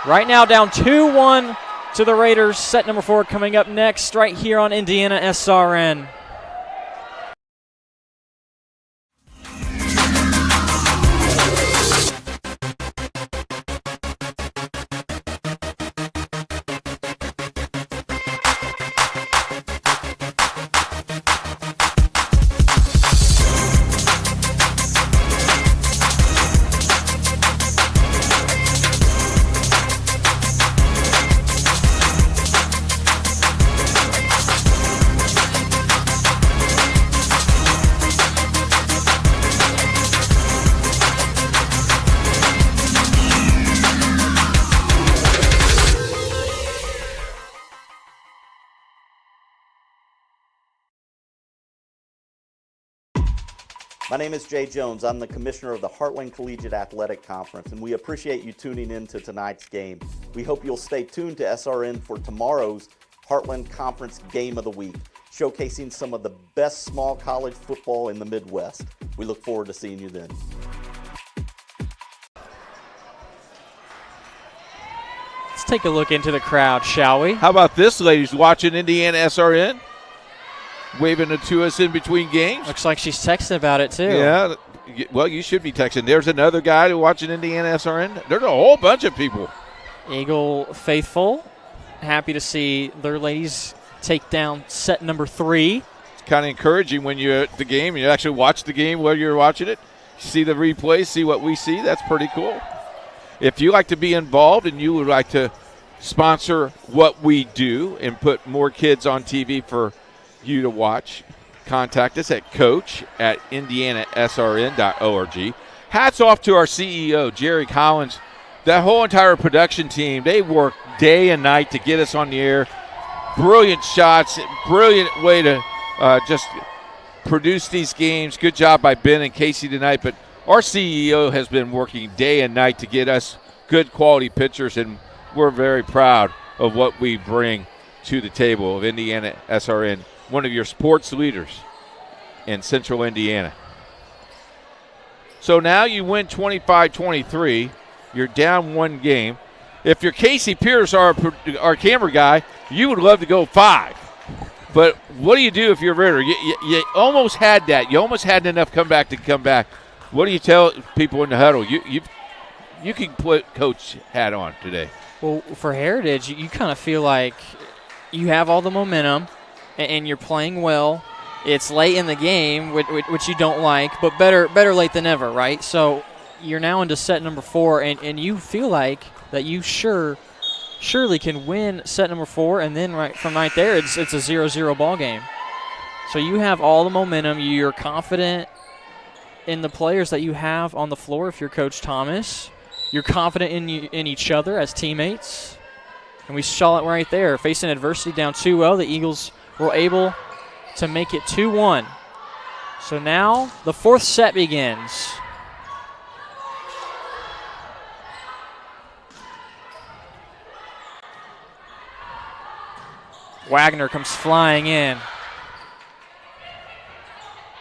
Right now down 2-1 to the Raiders. Set number 4 coming up next right here on IndianaSRN. My name is Jay Jones. I'm the commissioner of the Heartland Collegiate Athletic Conference, and we appreciate you tuning in to tonight's game. We hope you'll stay tuned to SRN for tomorrow's Heartland Conference Game of the Week, showcasing some of the best small college football in the Midwest. We look forward to seeing you then. Let's take a look into the crowd, shall we? How about this, ladies, watching IndianaSRN? Waving it to us in between games. Looks like she's texting about it, too. Yeah, well, you should be texting. There's another guy watching IndianaSRN. There's a whole bunch of people. Eagle faithful. Happy to see their ladies take down set number 3. It's kind of encouraging when you're at the game and you actually watch the game while you're watching it. See the replay, see what we see. That's pretty cool. If you like to be involved and you would like to sponsor what we do and put more kids on TV for you to watch, contact us at coach@indianasrn.org. Hats off to our CEO, Jerry Collins. That whole entire production team, they work day and night to get us on the air. Brilliant shots, brilliant way to just produce these games. Good job by Ben and Casey tonight, but our CEO has been working day and night to get us good quality pictures, and we're very proud of what we bring to the table of IndianaSRN, one of your sports leaders in Central Indiana. So now you win 25-23. You're down one game. If you're Casey Pierce, our camera guy, you would love to go 5. But what do you do if you're Ritter? You almost had that. You almost had enough comeback to come back. What do you tell people in the huddle? You can put coach hat on today. Well, for Heritage, you kind of feel like you have all the momentum and you're playing well. It's late in the game, which you don't like, but better late than never, right? So you're now into set number 4, and you feel like that you surely can win set number 4, and then from right there, it's a 0-0 ball game. So you have all the momentum. You're confident in the players that you have on the floor if you're Coach Thomas. You're confident in each other as teammates. And we saw it right there. Facing adversity down 2-0, the Eagles were able to make it 2-1. So now the 4th set begins. Wagner comes flying in.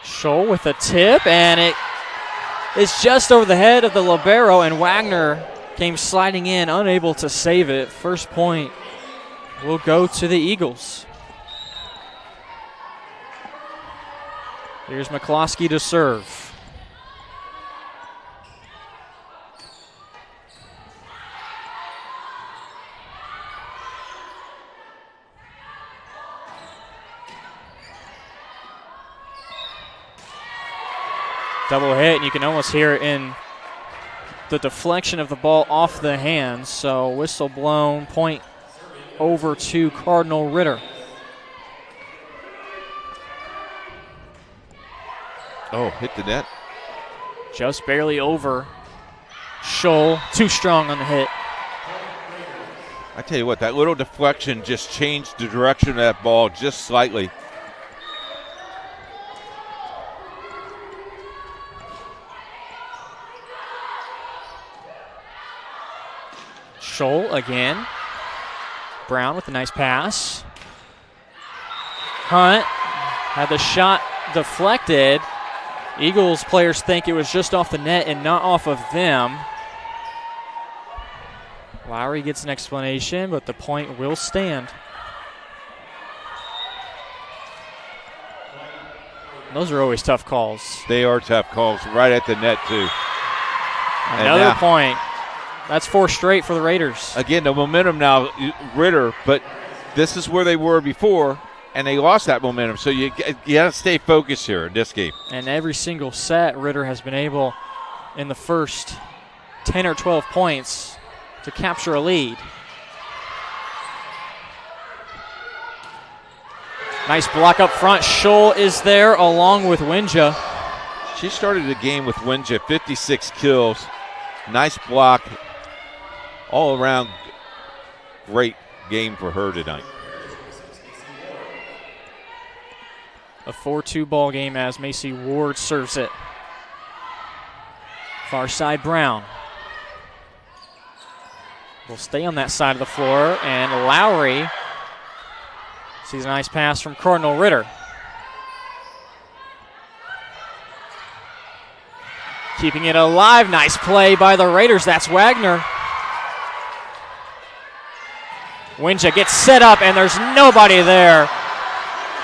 Scholl with a tip, and it is just over the head of the libero, and Wagner came sliding in, unable to save it. First point will go to the Eagles. Here's McCloskey to serve. Double hit, and you can almost hear it in the deflection of the ball off the hands. So whistle blown, point over to Cardinal Ritter. Oh, hit the net. Just barely over. Scholl, too strong on the hit. I tell you what, that little deflection just changed the direction of that ball just slightly. Scholl again. Brown with a nice pass. Hunt had the shot deflected. Eagles players think it was just off the net and not off of them. Lowry gets an explanation, but the point will stand. Those are always tough calls. They are tough calls, right at the net, too. Another point. That's 4 straight for the Raiders. Again, the momentum now, Ritter, but this is where they were before, and they lost that momentum. So you got to stay focused here in this game. And every single set, Ritter has been able, in the first 10 or 12 points, to capture a lead. Nice block up front. Scholl is there along with Winja. She started the game with Winja, 56 kills. Nice block. All around, great game for her tonight. A 4-2 ball game as Macy Ward serves it. Far side Brown. Will stay on that side of the floor, and Lowry sees a nice pass from Cardinal Ritter. Keeping it alive. Nice play by the Raiders. That's Wagner. Winja gets set up, and there's nobody there.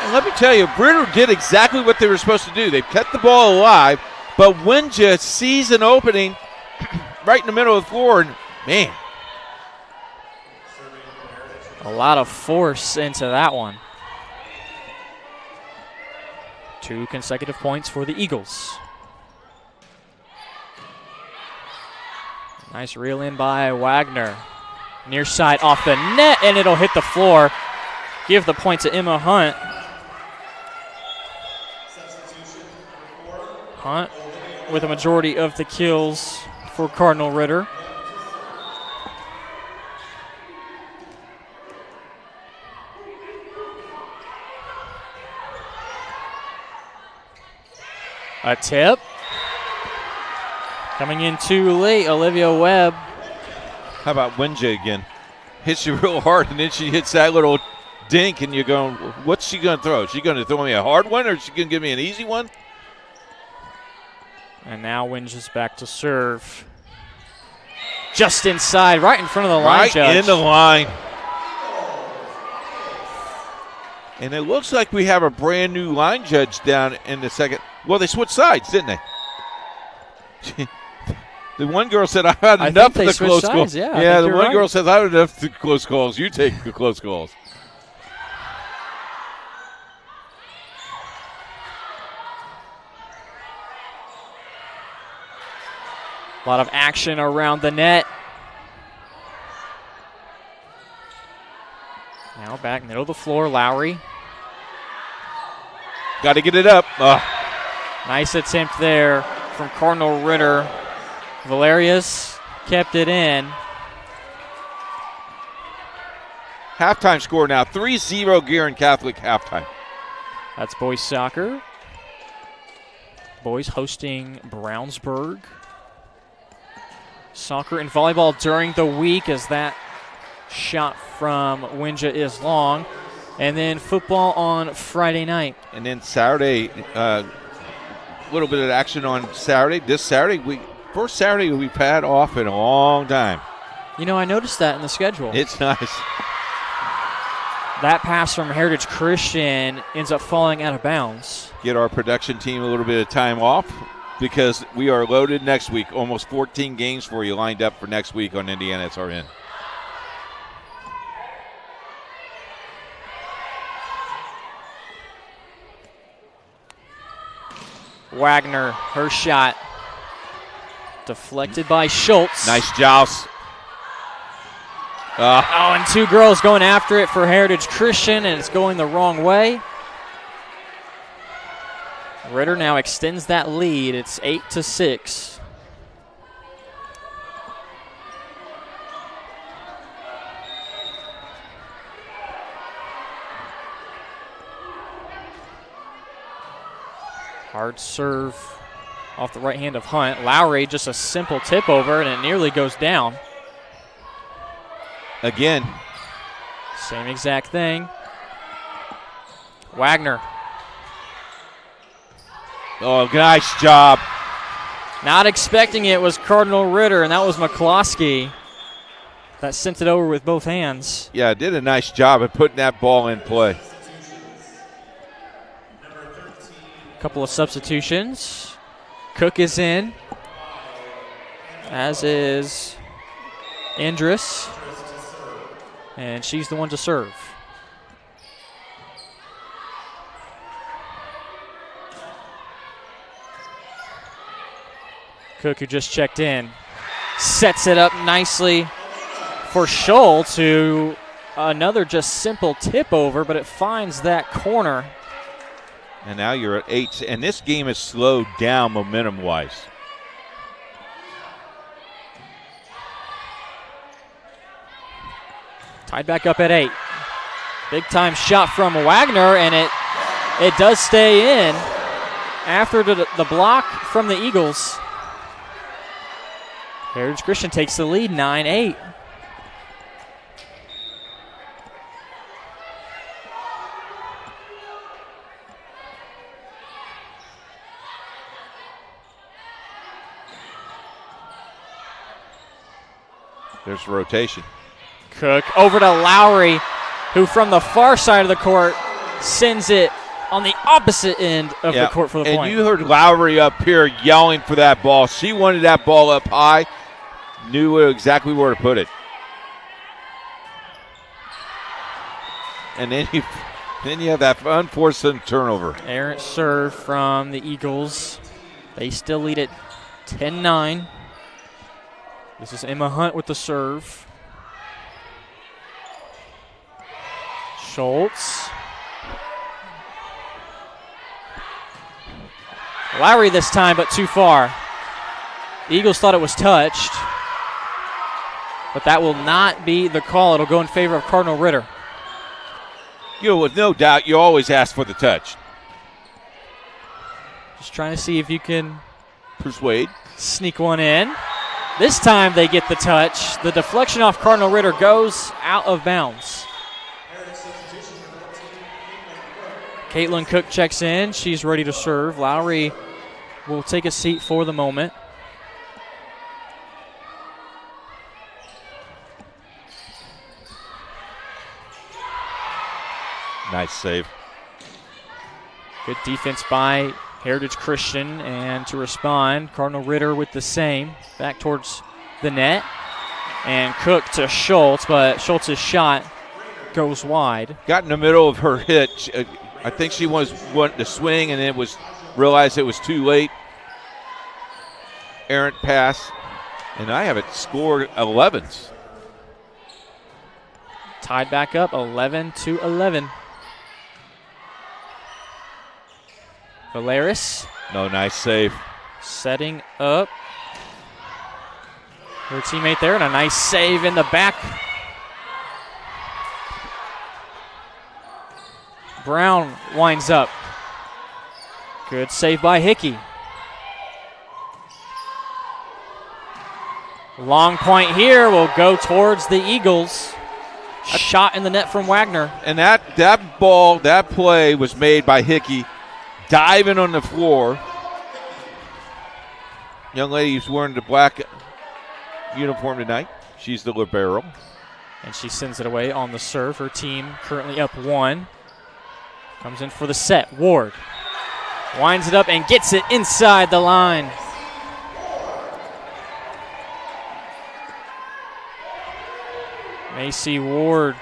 And let me tell you, Ritter did exactly what they were supposed to do. They kept the ball alive, but Winja sees an opening right in the middle of the floor, and man. A lot of force into that one. 2 consecutive points for the Eagles. Nice reel in by Wagner. Near side off the net, and it'll hit the floor. Give the point to Emma Hunt. Hunt with a majority of the kills for Cardinal Ritter. A tip. Coming in too late, Olivia Webb. How about Winja again? Hits you real hard, and then she hits that little dink, and you're going, what's she going to throw? Is she going to throw me a hard one, or is she going to give me an easy one? And now Winja's back to serve. Just inside, right in front of the line judge. Right in the line. And it looks like we have a brand new line judge down in the second. Well, they switched sides, didn't they? The one girl said, I had enough of the close calls. Yeah, the one girl says, I had enough of the close calls. You take the close calls. A lot of action around the net. Now back middle of the floor, Lowry. Got to get it up. Nice attempt there from Cardinal Ritter. Valerius kept it in. Halftime score now, 3-0 Guerin Catholic halftime. That's boys soccer. Boys hosting Brownsburg. Soccer and volleyball during the week as that shot from Winja is long. And then football on Friday night. And then Saturday, a little bit of action on Saturday. This Saturday, first Saturday we've had off in a long time. You know, I noticed that in the schedule. It's nice. That pass from Heritage Christian ends up falling out of bounds. Get our production team a little bit of time off because we are loaded next week. Almost 14 games for you lined up for next week on IndianaSRN. Wagner, her shot. Deflected by Schultz. Nice joust. Oh, and two girls going after it for Heritage Christian, and it's going the wrong way. Ritter now extends that lead. It's 8-6. Hard serve off the right hand of Hunt. Lowry, just a simple tip over, and it nearly goes down. Again. Same exact thing. Wagner. Oh, nice job. Not expecting it was Cardinal Ritter, and that was McCloskey that sent it over with both hands. Yeah, did a nice job of putting that ball in play. Couple of substitutions. Cook is in, as is Andrus, and she's the one to serve. Cook, who just checked in, sets it up nicely for Schultz, who another just simple tip over, but it finds that corner. And now you're at 8, and this game is slowed down momentum-wise. Tied back up at 8. Big-time shot from Wagner, and it does stay in after the block from the Eagles. Heritage Christian takes the lead, 9-8. There's a rotation. Cook over to Lowry, who from the far side of the court sends it on the opposite end of the court for the point. And you heard Lowry up here yelling for that ball. She wanted that ball up high, knew exactly where to put it. And then you have that unforced turnover. Errant serve from the Eagles. They still lead it 10-9. This is Emma Hunt with the serve. Schultz. Lowry this time, but too far. The Eagles thought it was touched, but that will not be the call. It'll go in favor of Cardinal Ritter. You know, with no doubt, you always ask for the touch. Just trying to see if you can persuade, sneak one in. This time they get the touch. The deflection off Cardinal Ritter goes out of bounds. Caitlin Cook checks in. She's ready to serve. Lowry will take a seat for the moment. Nice save. Good defense by Heritage Christian, and to respond, Cardinal Ritter with the same. Back towards the net. And Cook to Schultz, but Schultz's shot goes wide. Got in the middle of her hit. I think she was wanting to swing, and it realized it was too late. Errant pass, and I have it scored 11s. Tied back up 11-11. Valeris. No, nice save. Setting up her teammate there, and a nice save in the back. Brown winds up. Good save by Hickey. Long point here will go towards the Eagles. A shot in the net from Wagner. And that ball, that play was made by Hickey, diving on the floor. Young lady who's wearing the black uniform tonight. She's the libero. And she sends it away on the serve. Her team currently up 1. Comes in for the set. Ward winds it up and gets it inside the line. Macy Ward.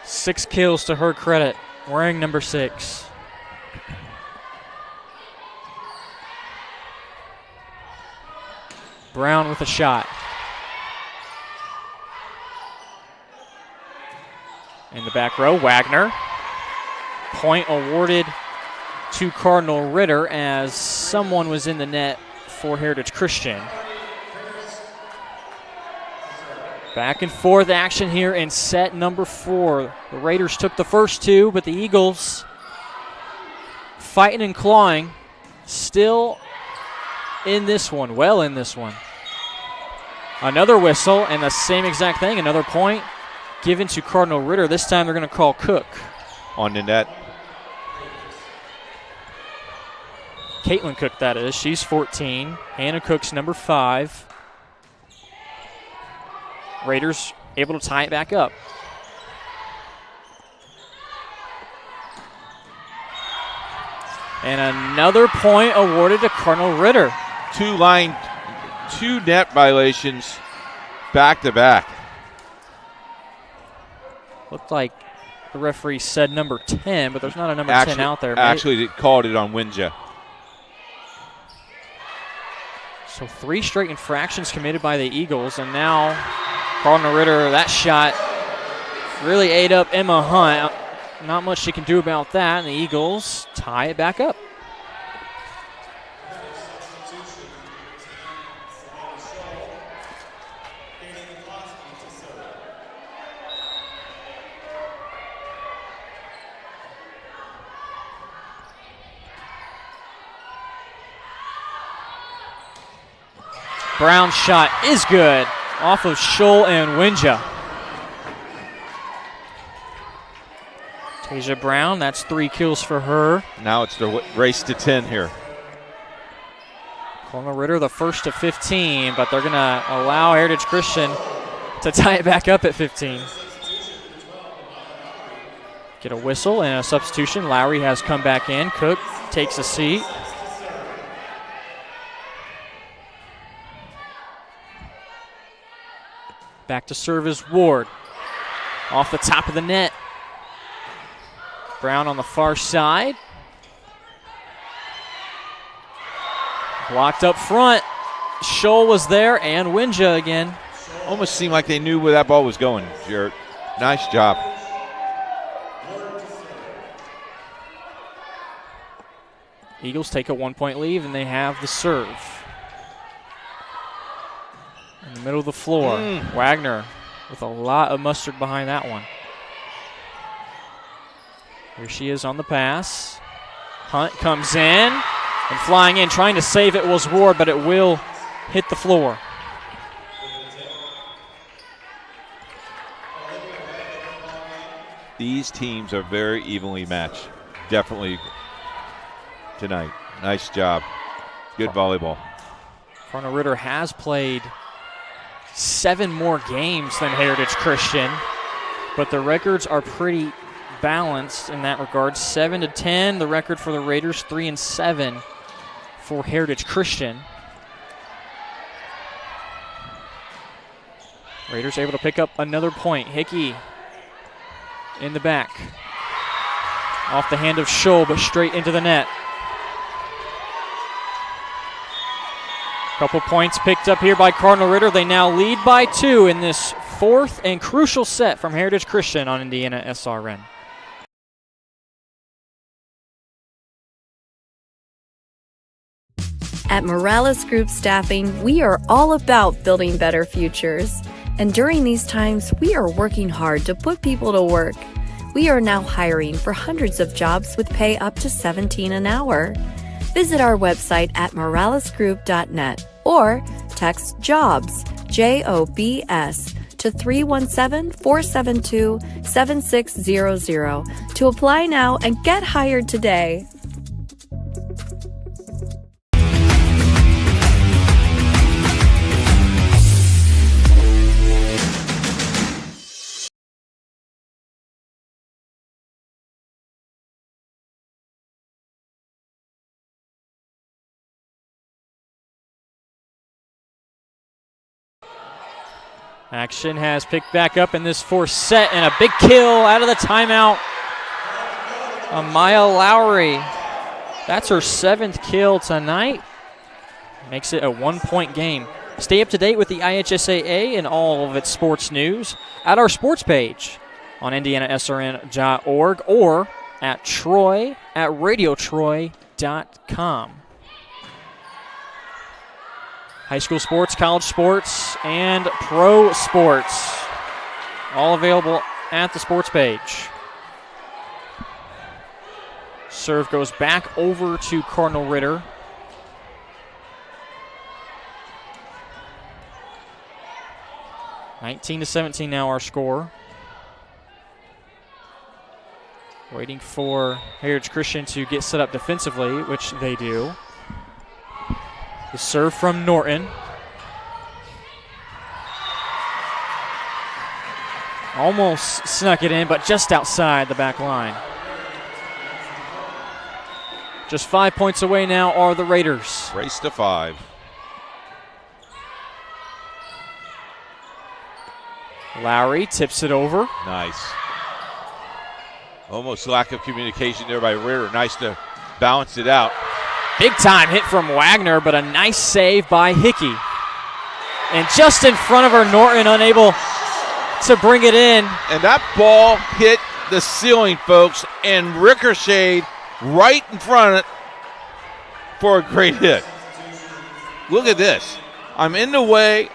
6 kills to her credit, wearing number 6. Brown with a shot. In the back row, Wagner. Point awarded to Cardinal Ritter as someone was in the net for Heritage Christian. Back and forth action here in set number 4. The Raiders took the first 2, but the Eagles fighting and clawing, still in this one, well in this one. Another whistle and the same exact thing, another point given to Cardinal Ritter. This time they're going to call Cook. On the net. Caitlin Cook, that is. She's 14. Hannah Cook's number 5. Raiders able to tie it back up. And another point awarded to Cardinal Ritter. 2 net violations back to back. Looked like the referee said number 10, but there's not a number 10 out there. Actually, they called it on Winja. So 3 straight infractions committed by the Eagles, and now Cardinal Ritter, that shot really ate up Emma Hunt. Not much she can do about that, and the Eagles tie it back up. Brown's shot is good off of Scholl and Winja. Tasia Brown, that's 3 kills for her. Now it's the race to 10 here. Cardinal Ritter the first to 15, but they're going to allow Heritage Christian to tie it back up at 15. Get a whistle and a substitution. Lowry has come back in. Cook takes a seat. Back to serve is Ward. Off the top of the net. Brown on the far side. Blocked up front. Scholl was there and Winja again. Almost seemed like they knew where that ball was going, Jarrett. Nice job. Eagles take a 1-point lead and they have the serve. In the middle of the floor, Wagner with a lot of mustard behind that one. Here she is on the pass. Hunt comes in and flying in, trying to save it was Ward, but it will hit the floor. These teams are very evenly matched. Definitely tonight. Nice job. Good volleyball. Cardinal Ritter has played 7 more games than Heritage Christian, but the records are pretty balanced in that regard. 7-10, the record for the Raiders, 3-7 for Heritage Christian. Raiders able to pick up another point. Hickey in the back. Off the hand of Scholl, but straight into the net. Couple points picked up here by Cardinal Ritter. They now lead by 2 in this 4th and crucial set from Heritage Christian on IndianaSRN. At Morales Group Staffing, we are all about building better futures. And during these times, we are working hard to put people to work. We are now hiring for hundreds of jobs with pay up to $17 an hour. Visit our website at moralesgroup.net or text JOBS, JOBS, to 317-472-7600 to apply now and get hired today. Action has picked back up in this 4th set, and a big kill out of the timeout. Amaya Lowry. That's her 7th kill tonight. Makes it a 1-point game. Stay up to date with the IHSAA and all of its sports news at our sports page on IndianaSRN.org or at radiotroy.com. High school sports, college sports, and pro sports, all available at the sports page. Serve goes back over to Cardinal Ritter. (19-17) now our score. Waiting for Heritage Christian to get set up defensively, which they do. The serve from Norton. Almost snuck it in, but just outside the back line. Just 5 points away now are the Raiders. Race to 5. Lowry tips it over. Nice. Almost lack of communication there by Ritter. Nice to balance it out. Big time hit from Wagner, but a nice save by Hickey. And just in front of her, Norton unable to bring it in. And that ball hit the ceiling, folks, and ricocheted right in front of it for a great hit. Look at this. I'm in the way.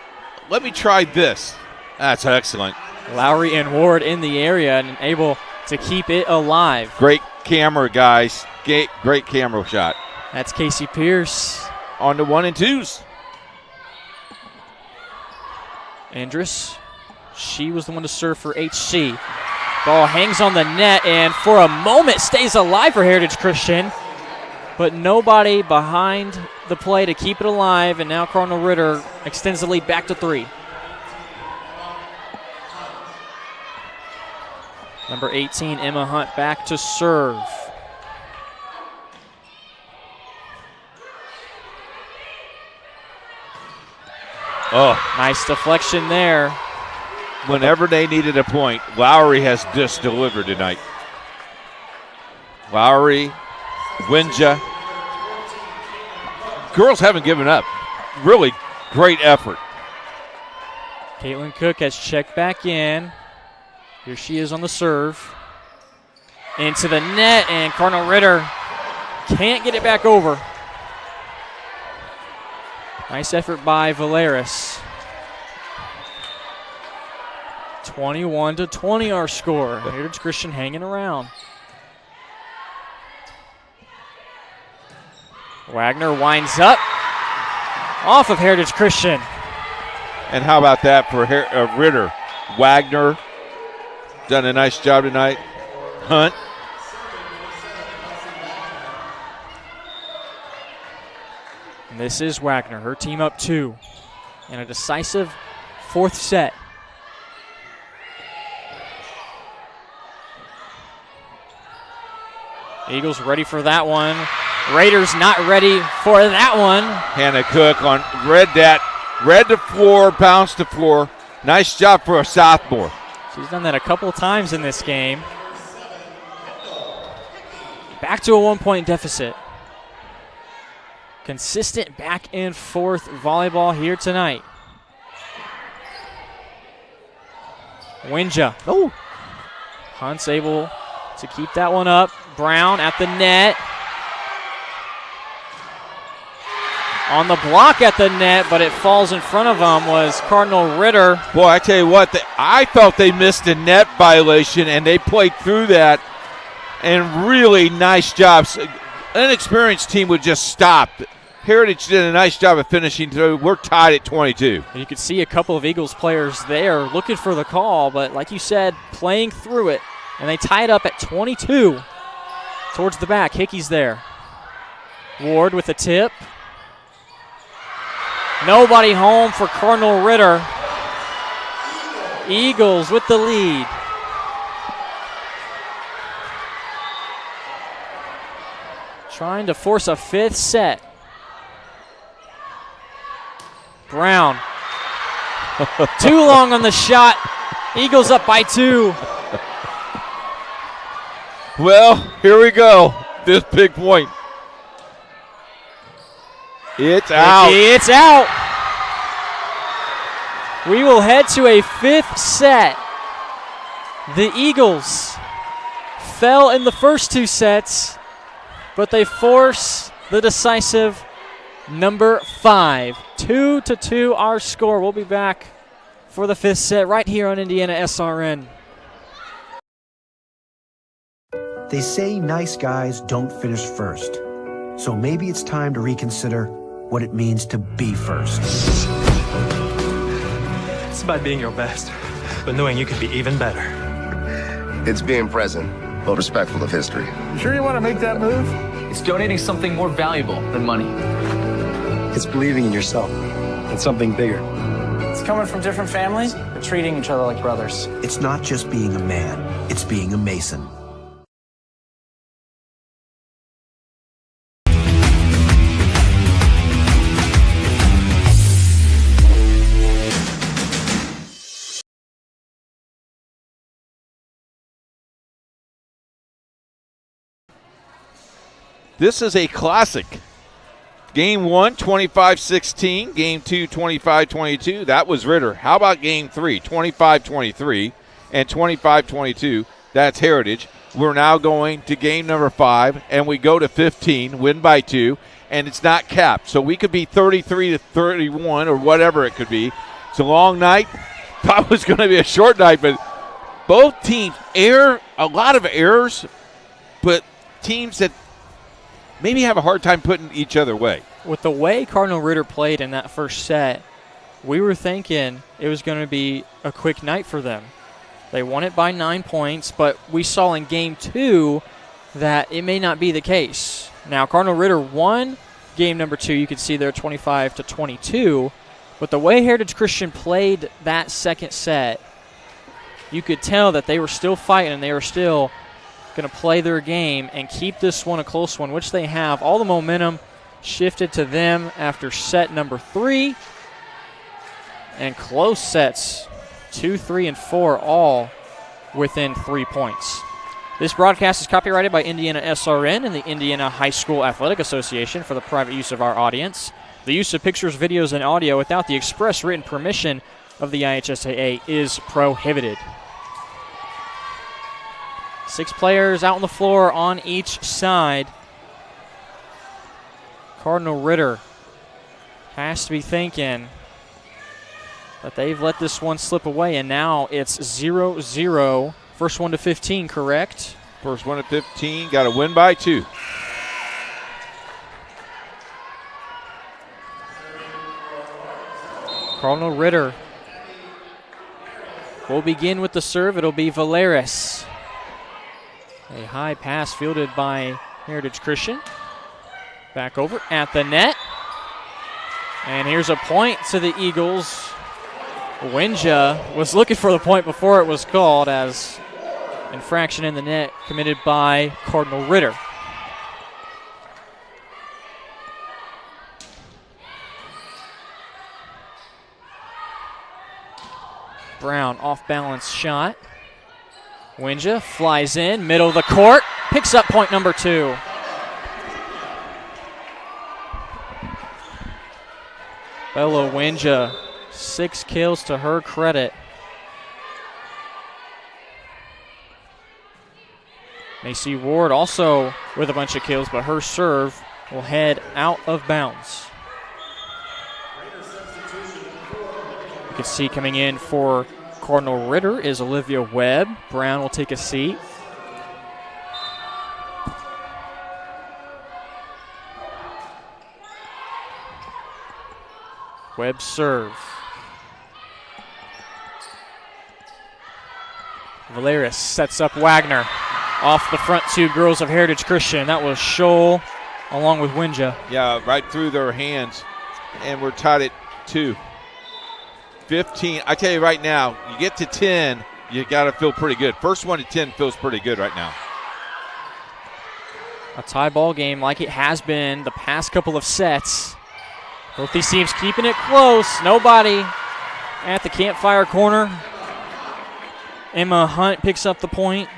Let me try this. That's excellent. Lowry and Ward in the area and able to keep it alive. Great camera, guys. Great camera shot. That's Casey Pierce. On the 1 and 2s. Andrus, she was the one to serve for HC. Ball hangs on the net and for a moment stays alive for Heritage Christian. But nobody behind the play to keep it alive, and now Cardinal Ritter extends the lead back to 3. Number 18, Emma Hunt, back to serve. Oh, nice deflection there. Whenever they needed a point, Lowry has just delivered tonight. Lowry, Winja. Girls haven't given up. Really great effort. Caitlin Cook has checked back in. Here she is on the serve. Into the net, and Cardinal Ritter can't get it back over. Nice effort by Valeris. 21-20 our score. Heritage Christian hanging around. Wagner winds up off of Heritage Christian. And how about that for Ritter? Wagner done a nice job tonight. Hunt. And this is Wagner, her team up 2 in a decisive 4th set. Eagles ready for that one. Raiders not ready for that one. Hannah Cook read the floor, bounced the floor. Nice job for a sophomore. She's done that a couple times in this game. Back to a 1-point deficit. Consistent back and forth volleyball here tonight. Winja. Oh. Hunt's able to keep that one up. Brown at the net. On the block at the net, but it falls in front of them was Cardinal Ritter. Boy, I tell you what, I felt they missed a net violation, and they played through that. And really nice jobs. An inexperienced team would just stop. Heritage did a nice job of finishing through. We're tied at 22. You could see a couple of Eagles players there looking for the call, but like you said, playing through it. And they tie it up at 22. Towards the back, Hickey's there. Ward with a tip. Nobody home for Cardinal Ritter. Eagles with the lead. Trying to force a 5th set. Brown. Too long on the shot. Eagles up by 2. Well, here we go. This big point. It's out. It's out. We will head to a 5th set. The Eagles fell in the first 2 sets, but they force the decisive number 5. 2-2 our score. We'll be back for the 5th set right here on IndianaSRN. They say nice guys don't finish first. So maybe it's time to reconsider what it means to be first. It's about being your best, but knowing you could be even better. It's being present, but respectful of history. You sure you want to make that move? It's donating something more valuable than money. It's believing in yourself and something bigger. It's coming from different families, but treating each other like brothers. It's not just being a man, it's being a Mason. This is a classic. Game 1, 25-16. Game 2, 25-22. That was Ritter. How about Game 3, 25-23 and 25-22? That's Heritage. We're now going to game number 5, and we go to 15, win by 2, and it's not capped. So we could be 33-31 or whatever it could be. It's a long night. Thought it was going to be a short night, but both teams a lot of errors, but teams that maybe have a hard time putting each other away. With the way Cardinal Ritter played in that first set, we were thinking it was going to be a quick night for them. They won it by 9 points, but we saw in Game 2 that it may not be the case. Now, Cardinal Ritter won game number 2. You could see there 25-22. But the way Heritage Christian played that second set, you could tell that they were still fighting and they were still going to play their game and keep this one a close one, which they have. All the momentum shifted to them after set number 3. And close sets, 2, 3, and 4, all within 3 points. This broadcast is copyrighted by IndianaSRN and the Indiana High School Athletic Association for the private use of our audience. The use of pictures, videos, and audio without the express written permission of the IHSAA is prohibited. 6 players out on the floor on each side. Cardinal Ritter has to be thinking that they've let this one slip away, and now it's 0-0. First one to 15, correct? First one to 15, got to win by 2. Cardinal Ritter will begin with the serve. It'll be Valeris. A high pass fielded by Heritage Christian. Back over at the net. And here's a point to the Eagles. Winja was looking for the point before it was called, as infraction in the net committed by Cardinal Ritter. Brown off balance shot. Winja flies in, middle of the court, picks up point number 2. Bella Winja, 6 kills to her credit. Macy Ward also with a bunch of kills, but her serve will head out of bounds. You can see coming in for Cardinal Ritter is Olivia Webb. Brown will take a seat. Webb serve. Valeris sets up Wagner off the front 2 girls of Heritage Christian. That was Scholl along with Winja. Yeah, right through their hands, and we're tied at 2. 15. I tell you right now, you get to 10, you got to feel pretty good. First one to 10 feels pretty good right now. A tie ball game like it has been the past couple of sets. Both these teams keeping it close. Nobody at the campfire corner. Emma Hunt picks up the point.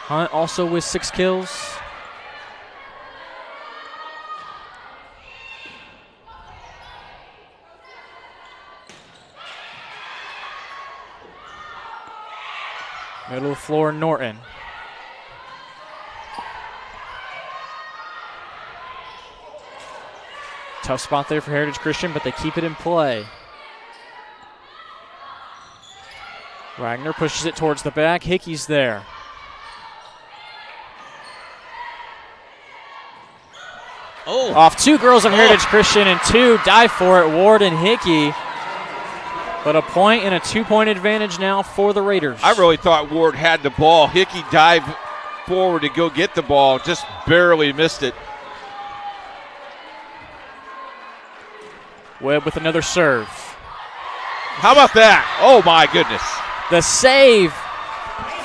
Hunt also with 6 kills. Middle of the floor, Norton. Tough spot there for Heritage Christian, but they keep it in play. Wagner pushes it towards the back. Hickey's there. Oh. Off two girls of Heritage Christian and two dive for it, Ward and Hickey. But a point and a 2-point advantage now for the Raiders. I really thought Ward had the ball. Hickey dived forward to go get the ball, just barely missed it. Webb with another serve. How about that? Oh, my goodness. The save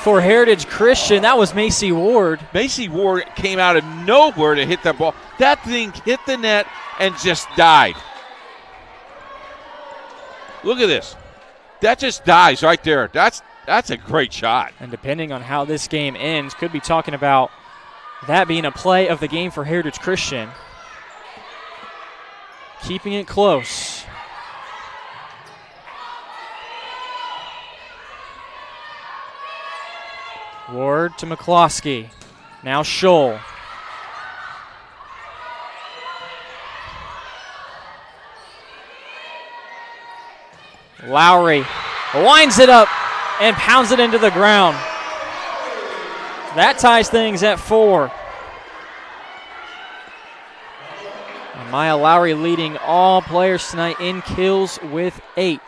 for Heritage Christian. That was Macy Ward. Macy Ward came out of nowhere to hit that ball. That thing hit the net and just died. Look at this. That just dies right there. That's a great shot. And depending on how this game ends, could be talking about that being a play of the game for Heritage Christian. Keeping it close. Ward to McCloskey. Now Scholl. Lowry winds it up and pounds it into the ground. That ties things at 4. And Maya Lowry leading all players tonight in kills with 8.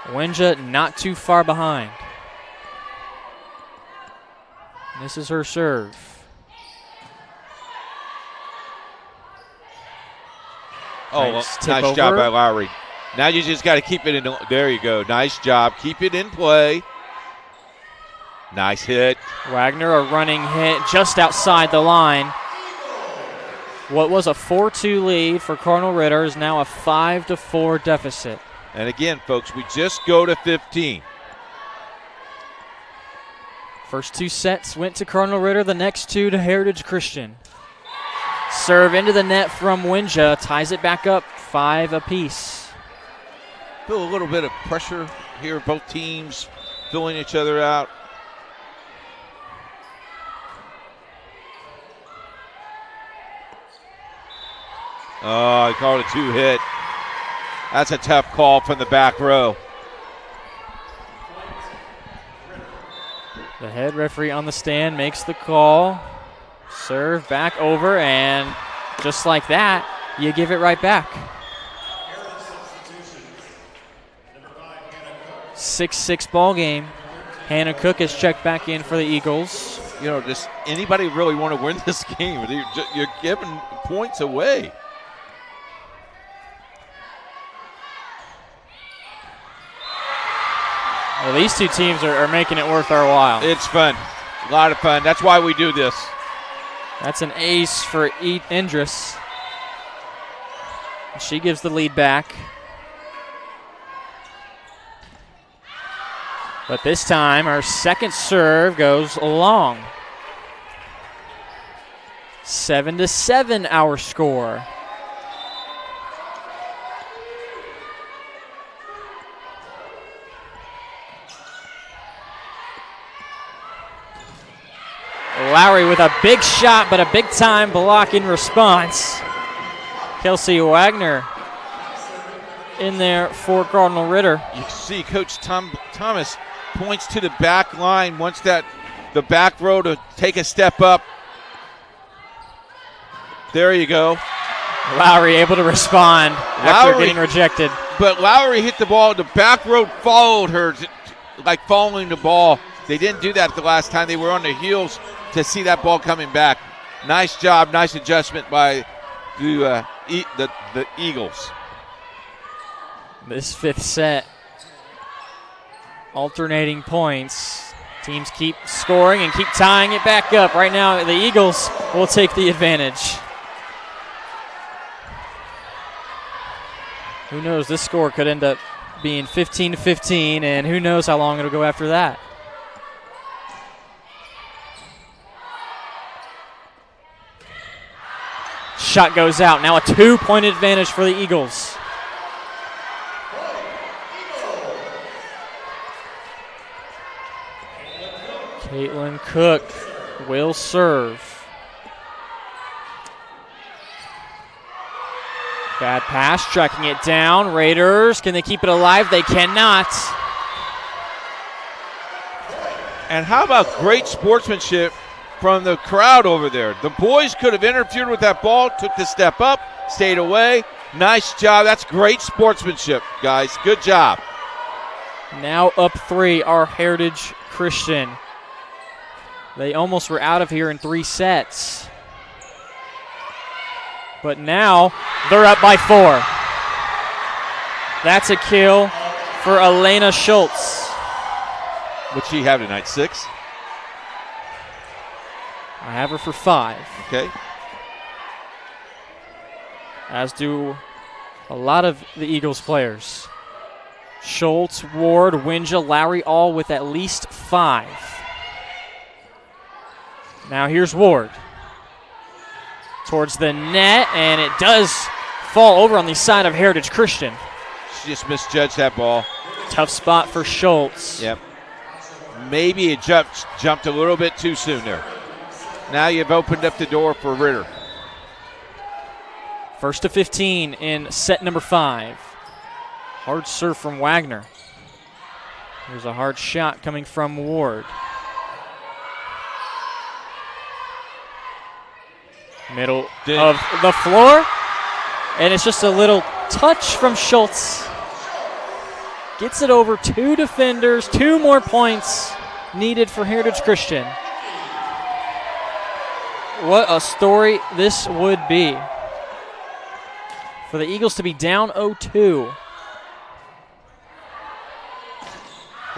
Winja not too far behind. This is her serve. Oh, nice job by Lowry. Now you just got to keep it in. There you go. Nice job. Keep it in play. Nice hit. Wagner, a running hit just outside the line. What was a 4-2 lead for Cardinal Ritter is now a 5-4 deficit. And again, folks, we just go to 15. First 2 sets went to Cardinal Ritter, the next 2 to Heritage Christian. Serve into the net from Winja, ties it back up, 5 apiece. Feel a little bit of pressure here, both teams filling each other out. Oh, I called a 2-hit. That's a tough call from the back row. The head referee on the stand makes the call. Serve back over, and just like that, you give it right back. 6-6 ball game. Hannah Cook has checked back in for the Eagles. You know, does anybody really want to win this game? You're giving points away. Well, these two teams are making it worth our while. It's fun. A lot of fun. That's why we do this. That's an ace for Indris. She gives the lead back. But this time, our second serve goes long. 7-7 our score. Lowry with a big shot, but a big-time block in response. Kelsey Wagner in there for Cardinal Ritter. You see Coach Thomas points to the back line, wants the back row to take a step up. There you go. Lowry able to respond after getting rejected. But Lowry hit the ball. The back row followed her, like following the ball. They didn't do that the last time. They were on the heels to see that ball coming back. Nice job, nice adjustment by the Eagles. This 5th set, alternating points. Teams keep scoring and keep tying it back up. Right now, the Eagles will take the advantage. Who knows? This score could end up being 15-15, and who knows how long it'll go after that. Shot goes out. Now a 2-point advantage for the Eagles. Caitlin Cook will serve. Bad pass, tracking it down. Raiders, can they keep it alive? They cannot. And how about great sportsmanship from the crowd over there? The boys could have interfered with that ball, took the step up, stayed away. Nice job. That's great sportsmanship, guys. Good job. Now up 3 are Heritage Christian. They almost were out of here in 3 sets. But now they're up by 4. That's a kill for Elena Schultz. What'd she have tonight, 6? I have her for 5. Okay. As do a lot of the Eagles players. Schultz, Ward, Winja, Lowry, all with at least 5. Now here's Ward. Towards the net, and it does fall over on the side of Heritage Christian. She just misjudged that ball. Tough spot for Schultz. Yep. Maybe it jumped a little bit too soon there. Now you've opened up the door for Ritter. 1st to 15 in set number 5. Hard serve from Wagner. Here's a hard shot coming from Ward. Middle of the floor. And it's just a little touch from Schultz. Gets it over 2 defenders. 2 more points needed for Heritage Christian. What a story this would be. For the Eagles to be down 0-2.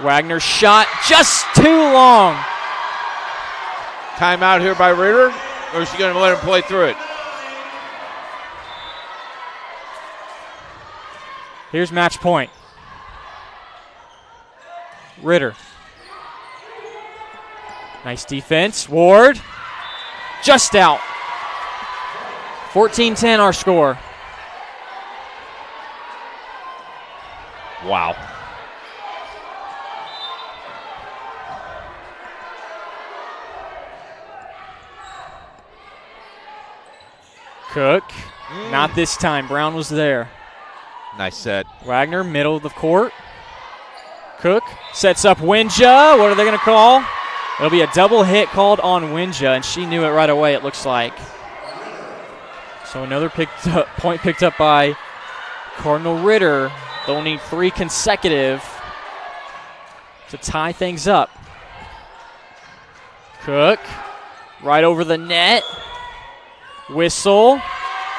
Wagner's shot just too long. Timeout here by Ritter, or is she going to let him play through it? Here's match point. Ritter. Nice defense. Ward. Just out. 14-10 our score. Wow. Cook. Not this time. Brown was there. Nice set. Wagner, middle of the court. Cook sets up Winja. What are they going to call? It'll be a double hit called on Winja, and she knew it right away, it looks like. So another point picked up by Cardinal Ritter. They'll need 3 consecutive to tie things up. Cook, right over the net. Whistle.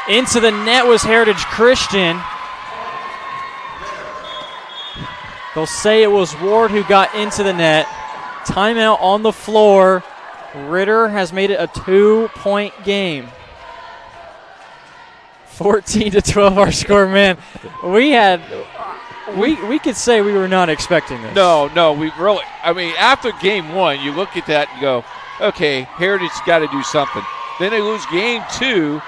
Into the net was Heritage Christian. They'll say it was Ward who got into the net. Timeout on the floor. Ritter has made it a 2-point game. 14-12 our score, man. We could say we were not expecting this. No, we really. I mean, after game 1, you look at that and go, okay, Heritage got to do something. Then they lose game 2,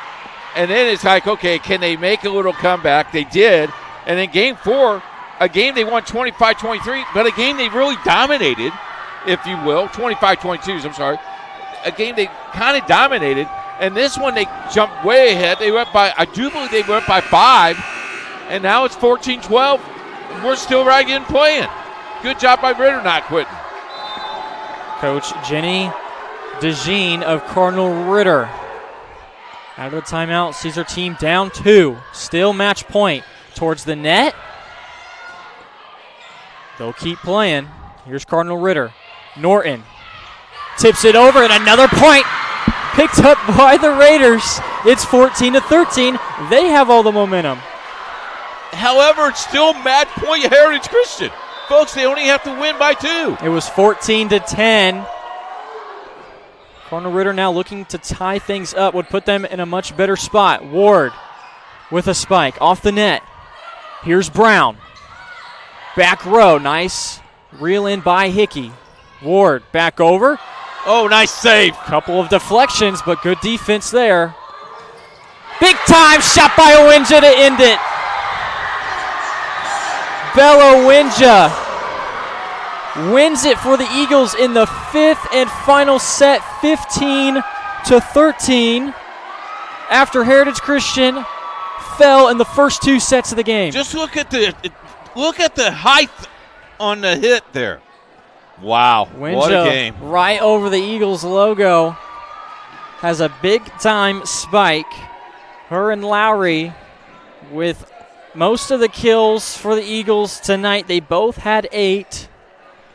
and then it's like, okay, can they make a little comeback? They did. And then game 4, a game they won 25-23, but a game they really dominated, if you will, 25-22, I'm sorry. A game they kind of dominated. And this one they jumped way ahead. They went by, I do believe they went by 5. And now it's 14-12. We're still right in playing. Good job by Ritter not quitting. Coach Jenny DeJean of Cardinal Ritter. Out of the timeout, sees her team down 2. Still match point towards the net. They'll keep playing. Here's Cardinal Ritter. Norton tips it over, and another point picked up by the Raiders. It's 14-13. They have all the momentum. However, it's still match point Heritage Christian. Folks, they only have to win by 2. It was 14-10. Cardinal Ritter now looking to tie things up, would put them in a much better spot. Ward with a spike off the net. Here's Brown. Back row, nice reel in by Hickey. Ward back over. Oh, nice save. Couple of deflections, but good defense there. Big time shot by Winja to end it. Bella Winja wins it for the Eagles in the 5th and final set, 15-13, after Heritage Christian fell in the first 2 sets of the game. Just look at the height on the hit there. Wow, what a game. Right over the Eagles logo. Has a big-time spike. Her and Lowry with most of the kills for the Eagles tonight. They both had 8.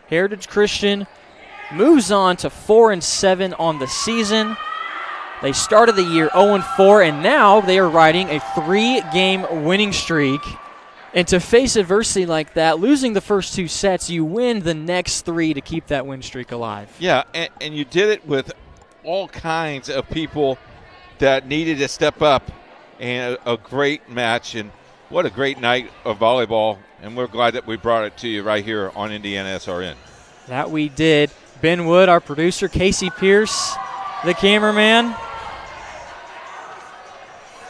Heritage Christian moves on to 4-7 on the season. They started the year 0-4, and now they are riding a 3-game winning streak. And to face adversity like that, losing the first 2 sets, you win the next 3 to keep that win streak alive. Yeah, and you did it with all kinds of people that needed to step up, and a great match, and what a great night of volleyball, and we're glad that we brought it to you right here on IndianaSRN. That we did. Ben Wood, our producer, Casey Pierce, the cameraman,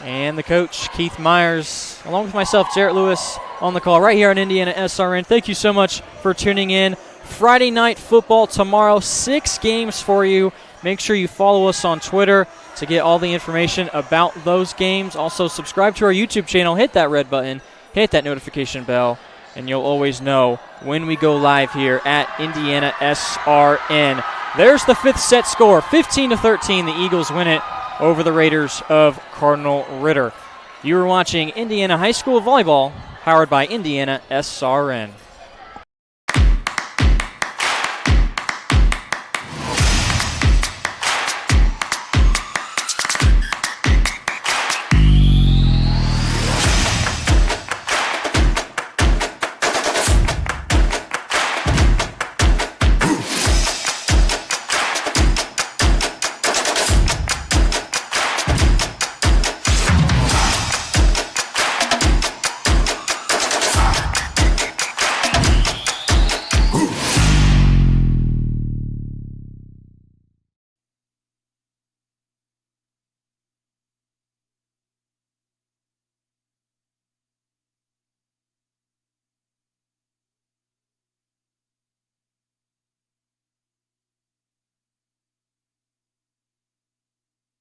and the coach, Keith Myers, along with myself, Jarrett Lewis, on the call right here on IndianaSRN. Thank you so much for tuning in. Friday night football tomorrow, 6 games for you. Make sure you follow us on Twitter to get all the information about those games. Also, subscribe to our YouTube channel, hit that red button, hit that notification bell, and you'll always know when we go live here at IndianaSRN. There's the 5th set score, 15-13. The Eagles win it over the Raiders of Cardinal Ritter. You are watching Indiana High School Volleyball, powered by IndianaSRN.